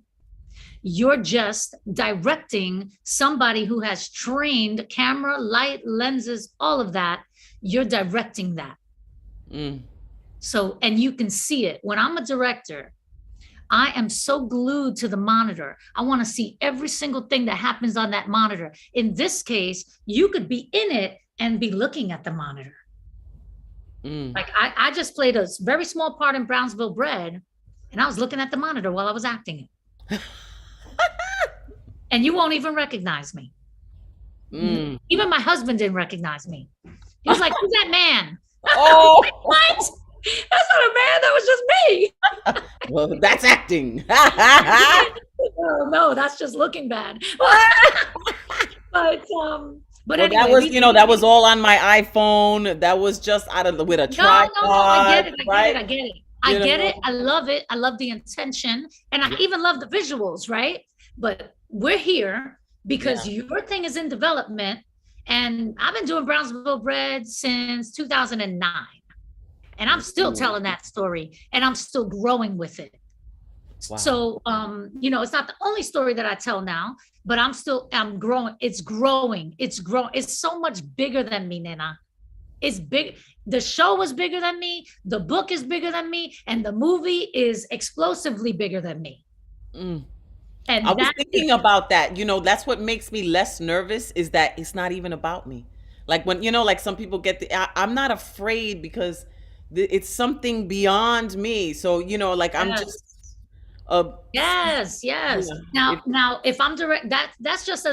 You're just directing somebody who has trained camera, light, lenses, all of that. You're directing that. So, and you can see it. When I'm a director, I am so glued to the monitor. I want to see every single thing that happens on that monitor. In this case, you could be in it and be looking at the monitor. Like I just played a very small part in Brownsville Bread, and I was looking at the monitor while I was acting it. And you won't even recognize me. Even my husband didn't recognize me. He was like, "Who's that man?" Oh, Like, what? That's not a man. That was just me. Well, that's acting. Oh, no, that's just looking bad. But Well, anyway, that was, that was all on my iPhone. That was just with a tripod. No, I get it. Right? I get it. I love it. I love the intention, and I even love the visuals, right? But we're here because your thing is in development, and I've been doing Brownsville Bread since 2009, and I'm still telling that story, and I'm still growing with it. Wow. So, it's not the only story that I tell now, but I'm growing. It's growing. It's so much bigger than me, Nina. It's big. The show was bigger than me. The book is bigger than me. And the movie is explosively bigger than me. And I was thinking about that. That's what makes me less nervous, is that it's not even about me. Like when, like some people I'm not afraid because it's something beyond me. So, like I'm just. Yes. Now, if I'm direct, that's just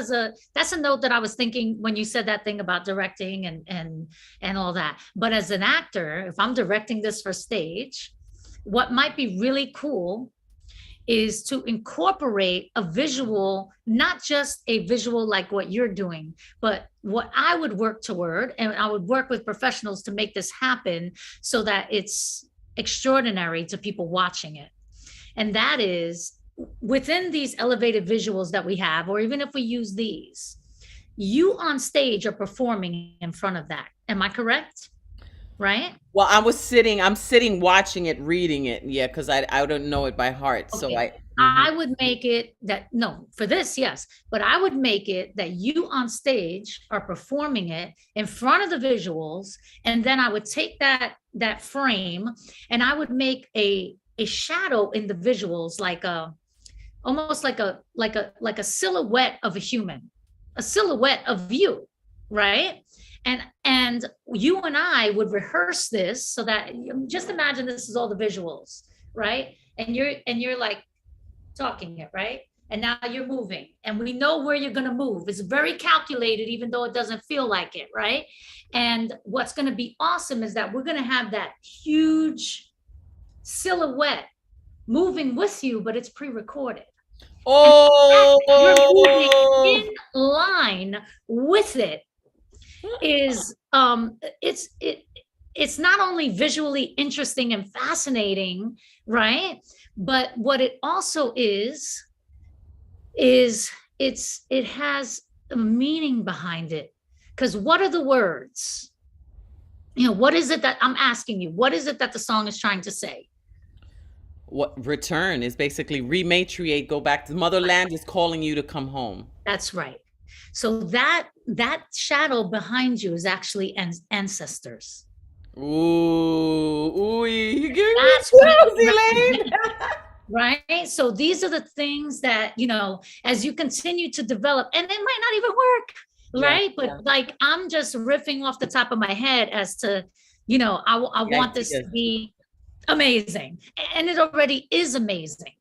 that's a note that I was thinking when you said that thing about directing and all that. But as an actor, if I'm directing this for stage, what might be really cool is to incorporate a visual, not just a visual like what you're doing, but what I would work toward, and I would work with professionals to make this happen so that it's extraordinary to people watching it. And that is, within these elevated visuals that we have, or even if we use these, you on stage are performing in front of that. Am I correct? Right? Well, I'm sitting watching it, reading it. Yeah, because I don't know it by heart. Okay. So I would make it that, no, for this, yes. But I would make it that you on stage are performing it in front of the visuals. And then I would take that frame and I would make a shadow in the visuals, almost like a silhouette of a human, a silhouette of you, right? And you and I would rehearse this so that, just imagine this is all the visuals, right? And you're like talking it, right? And now you're moving, and we know where you're going to move. It's very calculated, even though it doesn't feel like it, right? And what's going to be awesome is that we're going to have that huge silhouette moving with you, but it's pre-recorded. Oh, you're moving in line with it. Is it's not only visually interesting and fascinating, right? But what it also is it has a meaning behind it. Because what are the words? You know, what is it that I'm asking you? What is it that the song is trying to say? What return is basically rematriate, go back to motherland is calling you to come home. That's right. So that shadow behind you is actually ancestors. Ooh, you give me That's what chills, Elaine. right? So these are the things that, you know, as you continue to develop, and it might not even work, right? But like, I'm just riffing off the top of my head as to, you know, I want this to be amazing. And it already is amazing.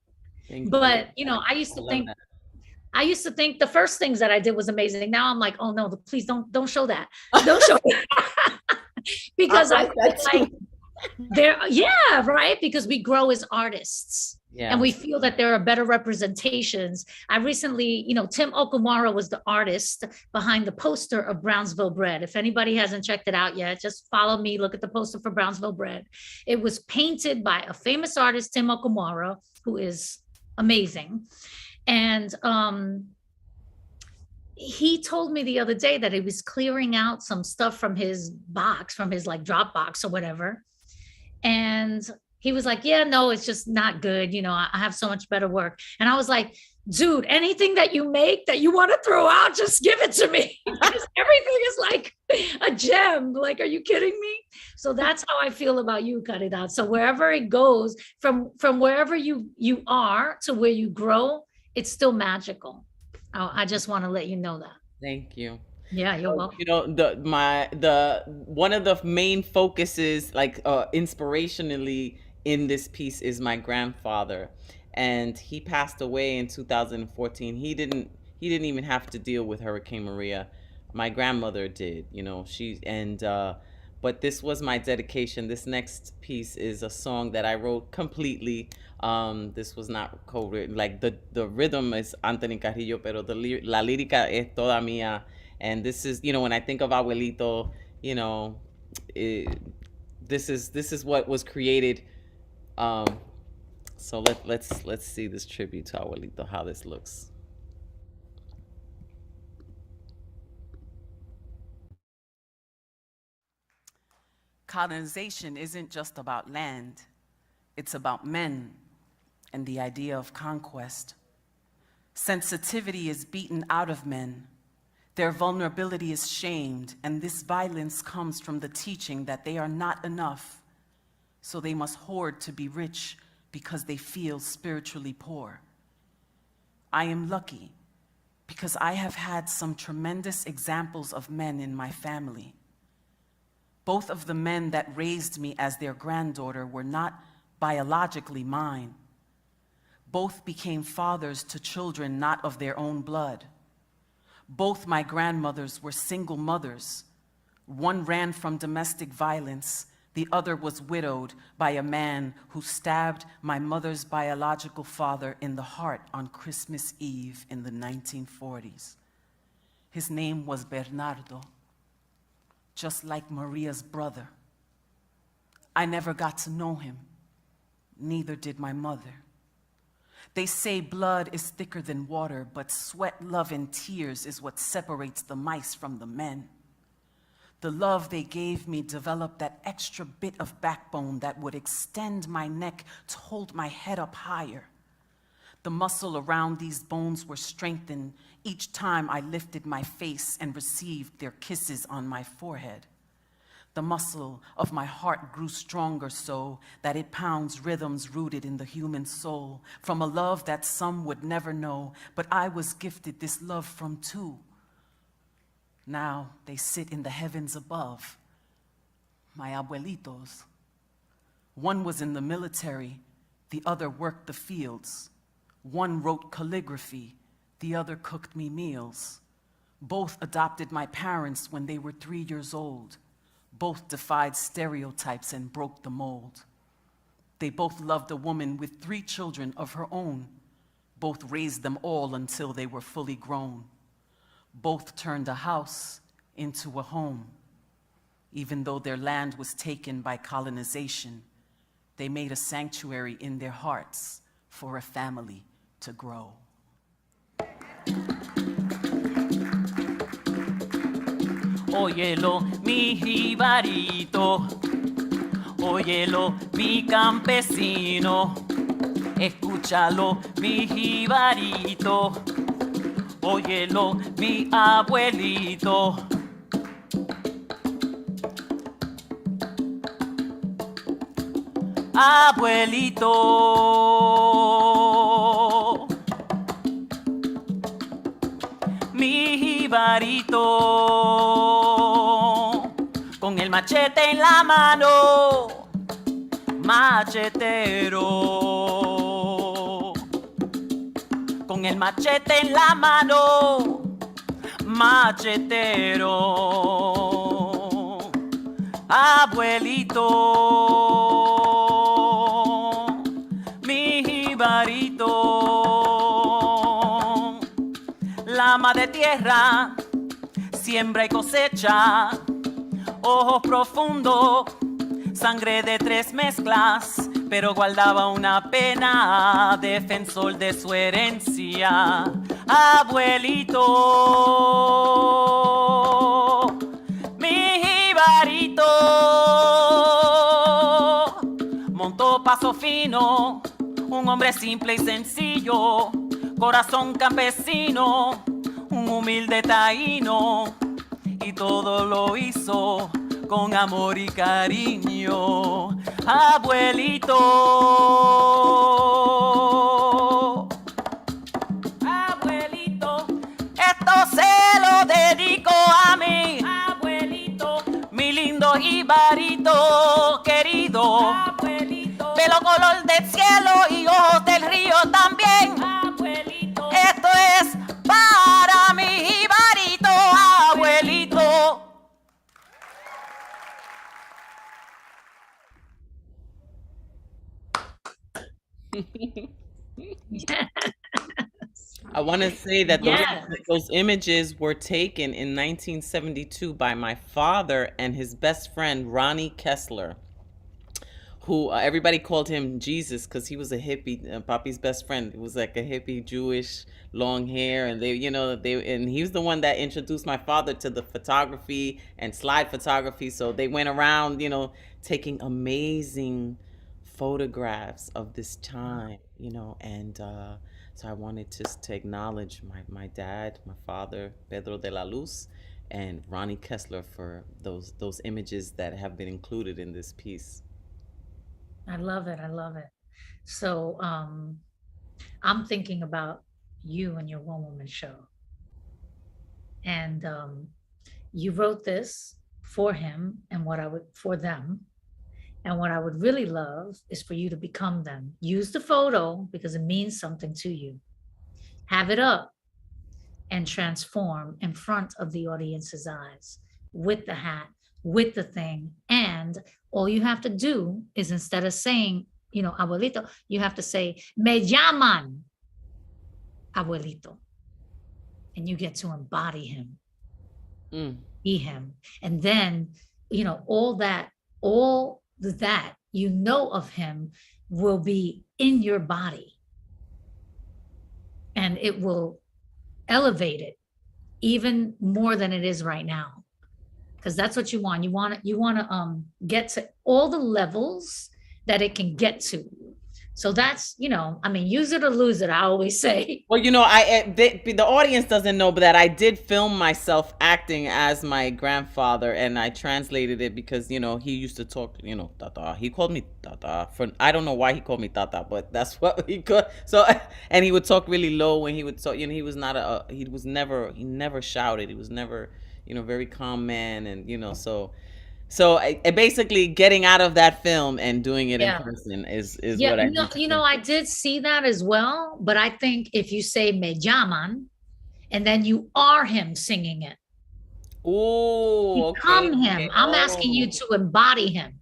But, you know, I used to think the first things that I did was amazing. Now I'm like, oh no, please don't show that. Don't show that. Because I feel like yeah, right. Because we grow as artists. Yeah. And we feel that there are better representations. I recently, you know, Tim Okumara was the artist behind the poster of Brownsville Bread. If anybody hasn't checked it out yet, just follow me, look at the poster for Brownsville Bread. It was painted by a famous artist, Tim Okumara, who is amazing. And he told me the other day that he was clearing out some stuff from his box, from his like Dropbox or whatever. And he was like, yeah, no, it's just not good. You know, I have so much better work. And I was like, dude, anything that you make that you want to throw out, just give it to me. Because everything is like a gem. Like, are you kidding me? So that's how I feel about you, Caridad. So wherever it goes, from wherever you are to where you grow, it's still magical. I just want to let you know that. Thank you. Yeah, you're welcome. You know, the one of the main focuses, like inspirationally in this piece, is my grandfather, and he passed away in 2014. He didn't even have to deal with Hurricane Maria. My grandmother did, you know. But this was my dedication. This next piece is a song that I wrote completely. This was not co-written. Like the rhythm is Anthony Carrillo, pero la lírica es toda mía. And this is, you know, when I think of Abuelito, you know, this is what was created. So let's see this tribute to Abuelito, how this looks. Colonization isn't just about land, it's about men and the idea of conquest. Sensitivity is beaten out of men. Their vulnerability is shamed, and this violence comes from the teaching that they are not enough, so they must hoard to be rich because they feel spiritually poor. I am lucky because I have had some tremendous examples of men in my family. Both of the men that raised me as their granddaughter were not biologically mine. Both became fathers to children not of their own blood. Both my grandmothers were single mothers. One ran from domestic violence. The other was widowed by a man who stabbed my mother's biological father in the heart on Christmas Eve in the 1940s. His name was Bernardo, just like Maria's brother. I never got to know him. Neither did my mother. They say blood is thicker than water, but sweat, love, and tears is what separates the mice from the men. The love they gave me developed that extra bit of backbone that would extend my neck to hold my head up higher. The muscle around these bones were strengthened each time I lifted my face and received their kisses on my forehead. The muscle of my heart grew stronger so that it pounds rhythms rooted in the human soul, from a love that some would never know, but I was gifted this love from two. Now they sit in the heavens above, my abuelitos. One was in the military, the other worked the fields. One wrote calligraphy, the other cooked me meals. Both adopted my parents when they were 3 years old. Both defied stereotypes and broke the mold. They both loved a woman with 3 children of her own. Both raised them all until they were fully grown. Both turned a house into a home. Even though their land was taken by colonization, they made a sanctuary in their hearts for a family to grow. Óyelo, mi jibarito. Óyelo, mi campesino. Escúchalo, mi jibarito. Óyelo, mi abuelito. Abuelito, mi jibarito, con el machete en la mano, machetero, con el machete en la mano, machetero, abuelito, mi jibarito, lama de tierra, siembra y cosecha, ojos profundos, sangre de 3 mezclas, pero guardaba una pena, defensor de su herencia. Abuelito, mi jibarito, montó paso fino, un hombre simple y sencillo, corazón campesino, un humilde taíno, y todo lo hizo con amor y cariño. Abuelito, abuelito, esto se lo dedico a mí. Abuelito, mi lindo jibarito querido. Abuelito, pelo color del cielo y ojos del río también. Abuelito, esto es para mi jibarito, abuelito. I want to say that Yes. those images were taken in 1972 by my father and his best friend, Ronnie Kessler, who everybody called him Jesus because he was a hippie. Papi's best friend. It was like a hippie Jewish, long hair, and and he was the one that introduced my father to the photography and slide photography. So they went around, taking amazing photographs of this time, and so I wanted to acknowledge my dad, my father, Pedro de la Luz, and Ronnie Kessler for those images that have been included in this piece. I love it. I love it. So I'm thinking about you and your one woman show. And you wrote this for him and for them. And what I would really love is for you to become them. Use the photo because it means something to you. Have it up and transform in front of the audience's eyes with the hat, with the thing. And all you have to do is, instead of saying, abuelito, you have to say, me llaman abuelito. And you get to embody him, be him. And then, all that of him will be in your body, and it will elevate it even more than it is right now, because that's what you want. You want to get to all the levels that it can get to. So that's, use it or lose it, I always say. Well, the audience doesn't know, but that I did film myself acting as my grandfather, and I translated it because, he used to talk, tata. He called me tata. I don't know why he called me tata, but that's what he called. So, and he would talk really low when he would talk. He was not he never shouted. He was never, very calm man, and So I basically getting out of that film and doing it in person is what I I did see that as well, but I think if you say me llaman and then you are him singing it. Oh, become him. I'm asking you to embody him.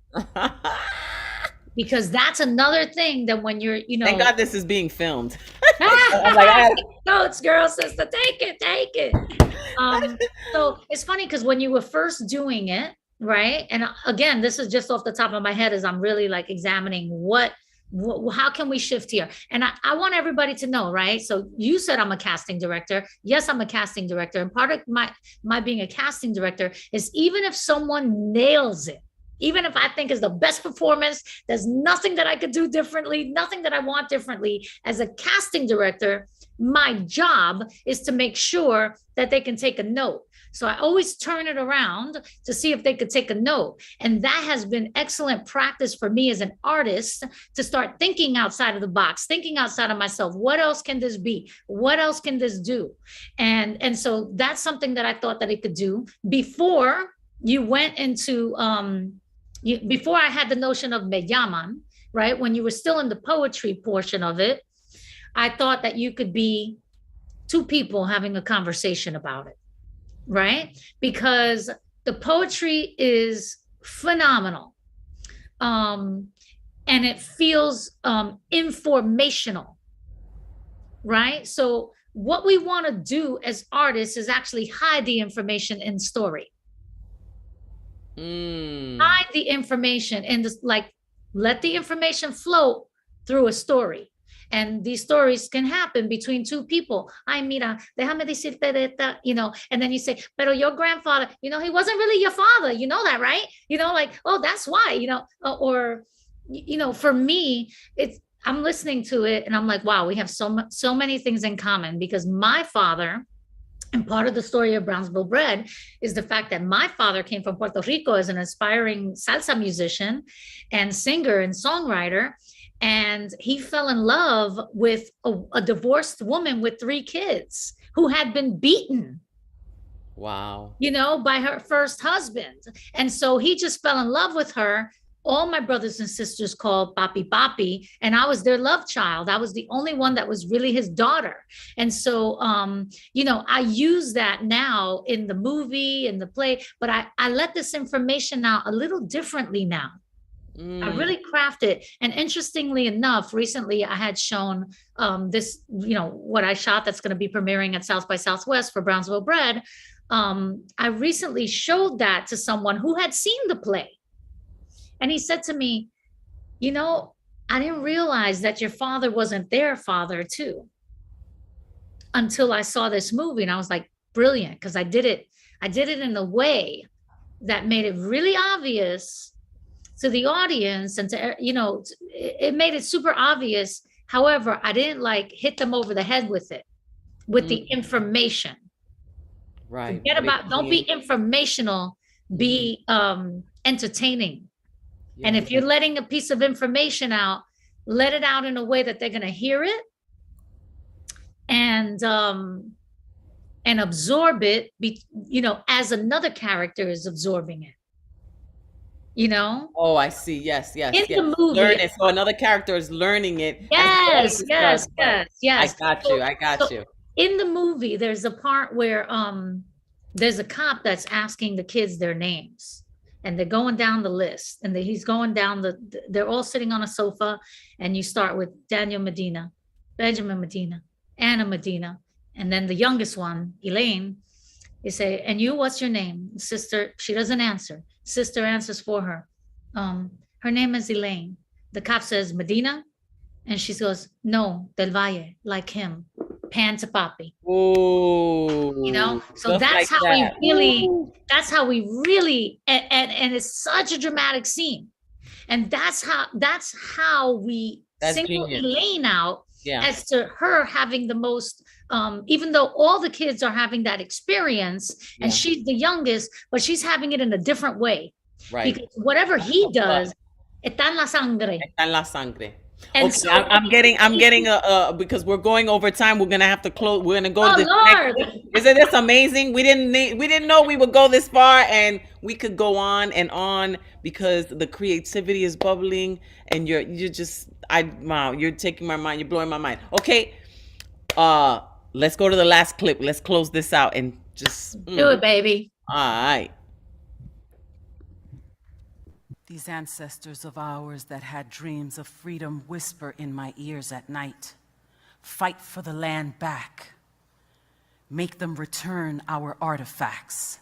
Because that's another thing that when you're, Thank God this is being filmed. I'm like, notes, girl, sister, take it. So it's funny because when you were first doing it, right? And again, this is just off the top of my head as I'm really like examining what How can we shift here? And I want everybody to know, right? So you said I'm a casting director. Yes, I'm a casting director. And part of my being a casting director is even if someone nails it, even if I think is the best performance, there's nothing that I could do differently, nothing that I want differently. As a casting director, my job is to make sure that they can take a note. So I always turn it around to see if they could take a note. And that has been excellent practice for me as an artist to start thinking outside of the box, thinking outside of myself. What else can this be? What else can this do? And so that's something that I thought that it could do before you went into, before I had the notion of me llaman, right? When you were still in the poetry portion of it, I thought that you could be two people having a conversation about it. Right? Because the poetry is phenomenal. And it feels informational. Right? So what we want to do as artists is actually hide the information in story. Hide the information and just like let the information float through a story. And these stories can happen between two people. Ay, mira, déjame decirte de esta, you know, and then you say, pero your grandfather, you know, he wasn't really your father. You know that, right? You know, like, oh, that's why, you know, or, you know, for me, I'm listening to it and I'm like, wow, we have so many things in common because my father, and part of the story of Brownsville Bread is the fact that my father came from Puerto Rico as an aspiring salsa musician and singer and songwriter. And he fell in love with a divorced woman with 3 kids who had been beaten. Wow. You know, by her first husband. And so he just fell in love with her. All my brothers and sisters called Papi Papi, and I was their love child. I was the only one that was really his daughter. And so, you know, I use that now in the movie, in the play, but I let this information out a little differently now. I really craft it. And interestingly enough, recently I had shown this, you know, what I shot that's going to be premiering at South by Southwest for Brownsville Bread. I recently showed that to someone who had seen the play. And he said to me, you know, I didn't realize that your father wasn't their father too until I saw this movie. And I was like, brilliant, because I did it in a way that made it really obvious to the audience and to, you know, it made it super obvious. However, I didn't like hit them over the head with it, with the information. Right. Forget about, don't be informational, be entertaining. Yeah. And if you're letting a piece of information out, let it out in a way that they're going to hear it and absorb it, you know, as another character is absorbing it. You know? Oh, I see. Yes. In the movie. Learn it. So another character is learning it. Yes. I got you. In the movie, there's a part where there's a cop that's asking the kids their names. And they're going down the list. And he's going down they're all sitting on a sofa. And you start with Daniel Medina, Benjamin Medina, Anna Medina. And then the youngest one, Elaine, you say, and you, what's your name? Sister, she doesn't answer. Sister answers for her. Her name is Elaine. The cop says, Medina? And she goes, no, Del Valle, like him. Pan to Papi. Ooh. You know? So that's like how we really, and it's such a dramatic scene. And that's how we single Elaine out as to her having the most, even though all the kids are having that experience and she's the youngest, but she's having it in a different way. Right. Because whatever he does, está en la sangre. Está en la sangre. And okay, so I'm getting a because we're going over time. We're gonna have to close. We're gonna go to the next. Isn't this amazing? We didn't know we would go this far, and we could go on and on because the creativity is bubbling, and you're taking my mind. You're blowing my mind. Okay, let's go to the last clip. Let's close this out and just do it, baby. All right. These ancestors of ours that had dreams of freedom whisper in my ears at night. Fight for the land back. Make them return our artifacts.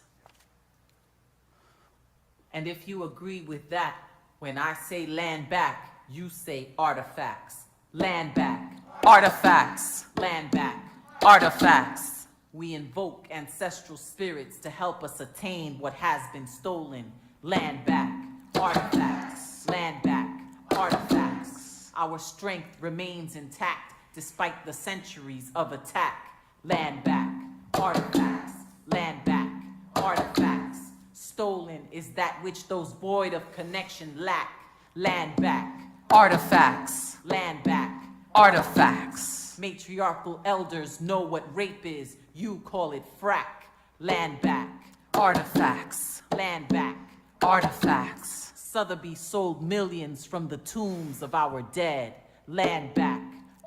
And if you agree with that, when I say land back, You say artifacts. Land back. Artifacts. Land back. Artifacts. We invoke ancestral spirits to help us attain what has been stolen. Land back. Artifacts. Land back. Artifacts. Our strength remains intact despite the centuries of attack. Land back. Artifacts. Land back. Artifacts. Stolen is that which those void of connection lack. Land back. Artifacts. Land back. Artifacts. Matriarchal elders know what rape is. You call it frack. Land back. Artifacts. Land back. Artifacts. Sotheby sold millions from the tombs of our dead. Land back.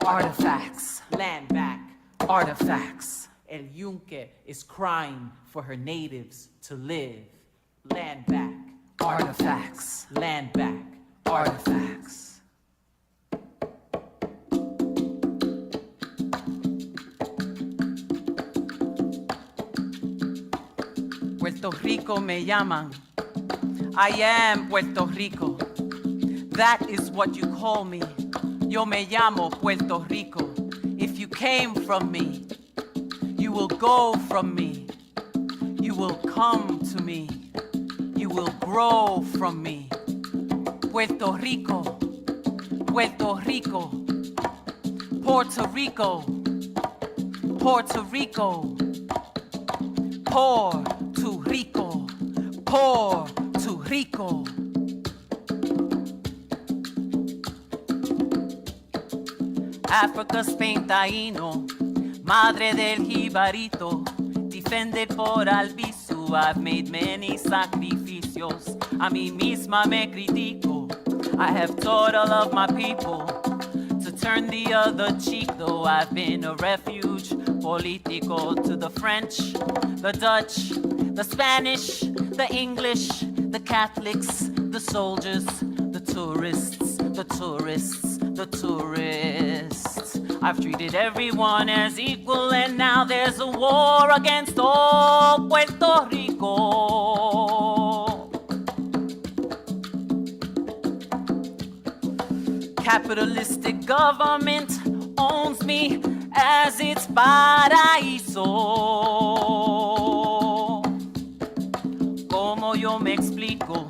Artifacts. Land back. Artifacts. El Yunque is crying for her natives to live. Land back. Artifacts. Land back. Artifacts. Puerto Rico me llaman. I am Puerto Rico. That is what you call me. Yo me llamo Puerto Rico. If you came from me, you will go from me. You will come to me. You will grow from me. Puerto Rico, Puerto Rico, Puerto Rico, Puerto Rico, Puerto Rico, Puerto Rico. Africa, Spain, Taíno, madre del jibarito, defended por Albizu. I've made many sacrificios. A mí misma me critico. I have taught all of my people to turn the other cheek, though I've been a refuge politico to the French, the Dutch, the Spanish, the English, the Catholics, the soldiers, the tourists, the tourists, the tourists. I've treated everyone as equal, and now there's a war against all Puerto Rico. Capitalistic government owns me as its paraíso. ¿Cómo yo me explico?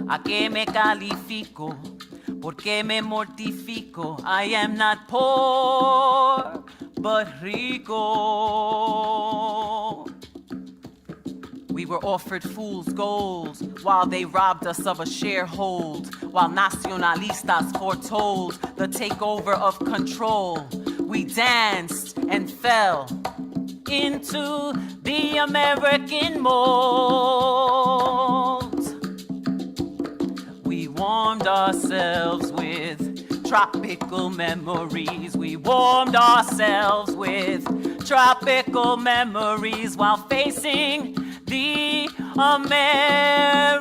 ¿A qué me califico? ¿Por qué me mortifico? I am not poor, but rico. We were offered fool's gold while they robbed us of a sharehold, while nacionalistas foretold the takeover of control. We danced and fell into the American mold. We warmed ourselves with tropical memories. We warmed ourselves with tropical memories while facing the American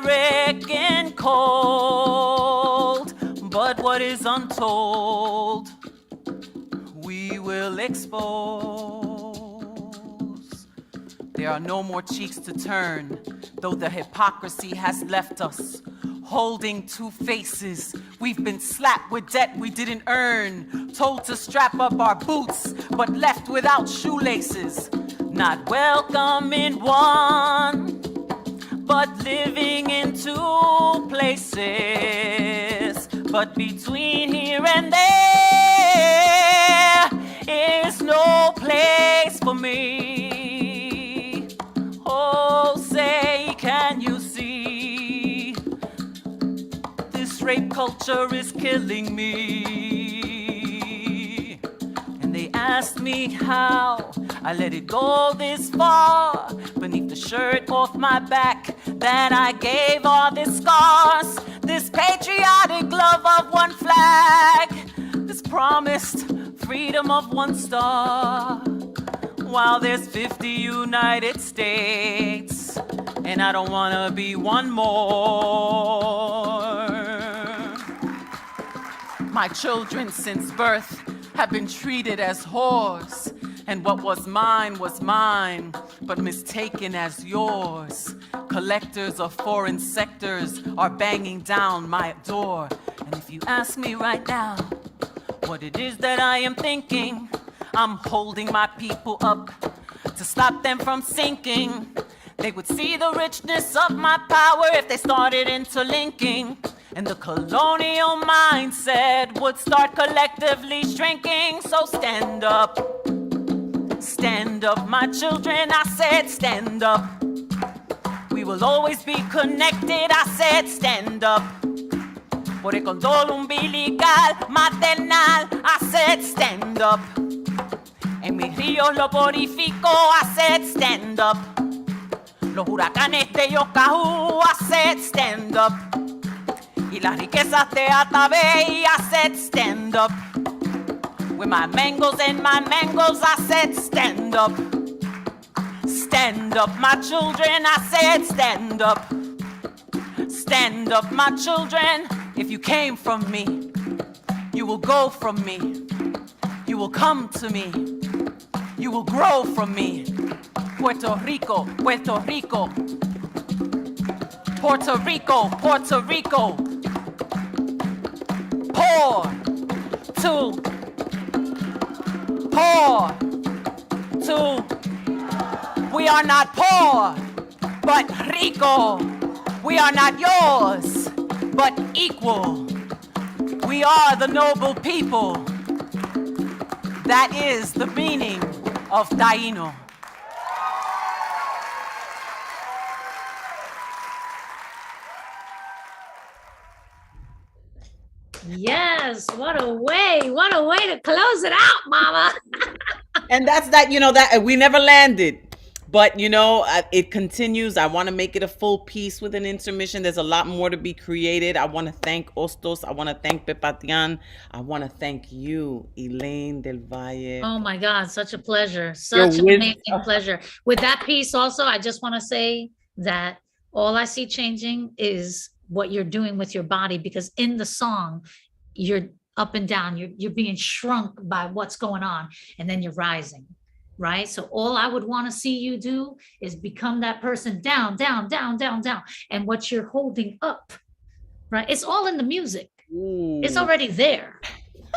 cold. But what is untold, we will expose. There are no more cheeks to turn, though the hypocrisy has left us holding two faces. We've been slapped with debt we didn't earn, told to strap up our boots, but left without shoelaces. Not welcome in one, but living in two places. But between here and there is no place for me. Oh, say, can you see? This rape culture is killing me. And they asked me how I let it go this far, beneath the shirt off my back, that I gave all the scars, this patriotic love of one flag, this promised freedom of one star, while there's 50 United States, and I don't wanna be one more. My children since birth have been treated as whores, and what was mine, but mistaken as yours. Collectors of foreign sectors are banging down my door. And if you ask me right now what it is that I am thinking, I'm holding my people up to stop them from sinking. They would see the richness of my power if they started interlinking. And the colonial mindset would start collectively shrinking. So stand up, my children. I said stand up. We will always be connected. I said stand up. Por el condón umbilical, maternal. I said stand up. En mis ríos lo purifico. I said stand up. Los huracanes de Yokahu, I said stand up. Y las riquezas de Atabey, I said stand up. With my mangoes and my mangoes, I said stand up. Stand up, my children, I said stand up. Stand up, my children. If you came from me, you will go from me. You will come to me. You will grow from me. Puerto Rico, Puerto Rico. Puerto Rico, Puerto Rico. Poor to we are not poor, but rico. We are not yours, but equal. We are the noble people. That is the meaning of Taíno. Yes, what a way to close it out, mama. And that's that, that we never landed. But, it continues. I want to make it a full piece with an intermission. There's a lot more to be created. I want to thank Hostos. I want to thank Pepatian. I want to thank you, Elaine del Valle. Oh my God, such a pleasure. Such an amazing pleasure. With that piece also, I just want to say that all I see changing is what you're doing with your body, because in the song, you're up and down, you're being shrunk by what's going on, and then you're rising, right? So all I would want to see you do is become that person down, down, down, down, down. And what you're holding up, right? It's all in the music. Ooh. It's already there.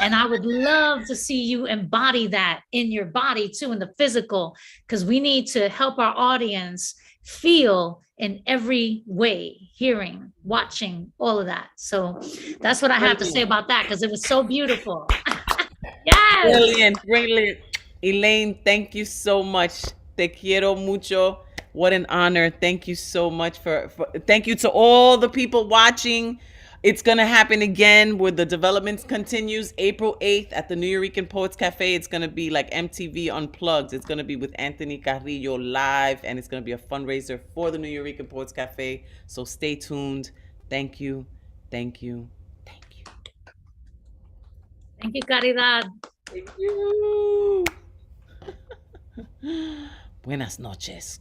And I would love to see you embody that in your body too, in the physical, because we need to help our audience feel in every way, hearing, watching, all of that. So that's what I have to say about that, because it was so beautiful. Yes. Brilliant. Elaine, thank you so much. Te quiero mucho. What an honor. Thank you so much for thank you to all the people watching. It's going to happen again where the developments continues April 8th at the New Yorican Poets Cafe. It's going to be like MTV Unplugged. It's going to be with Anthony Carrillo live, and it's going to be a fundraiser for the New Yorican Poets Cafe. So stay tuned. Thank you. Thank you. Thank you. Thank you, Caridad. Thank you. Buenas noches.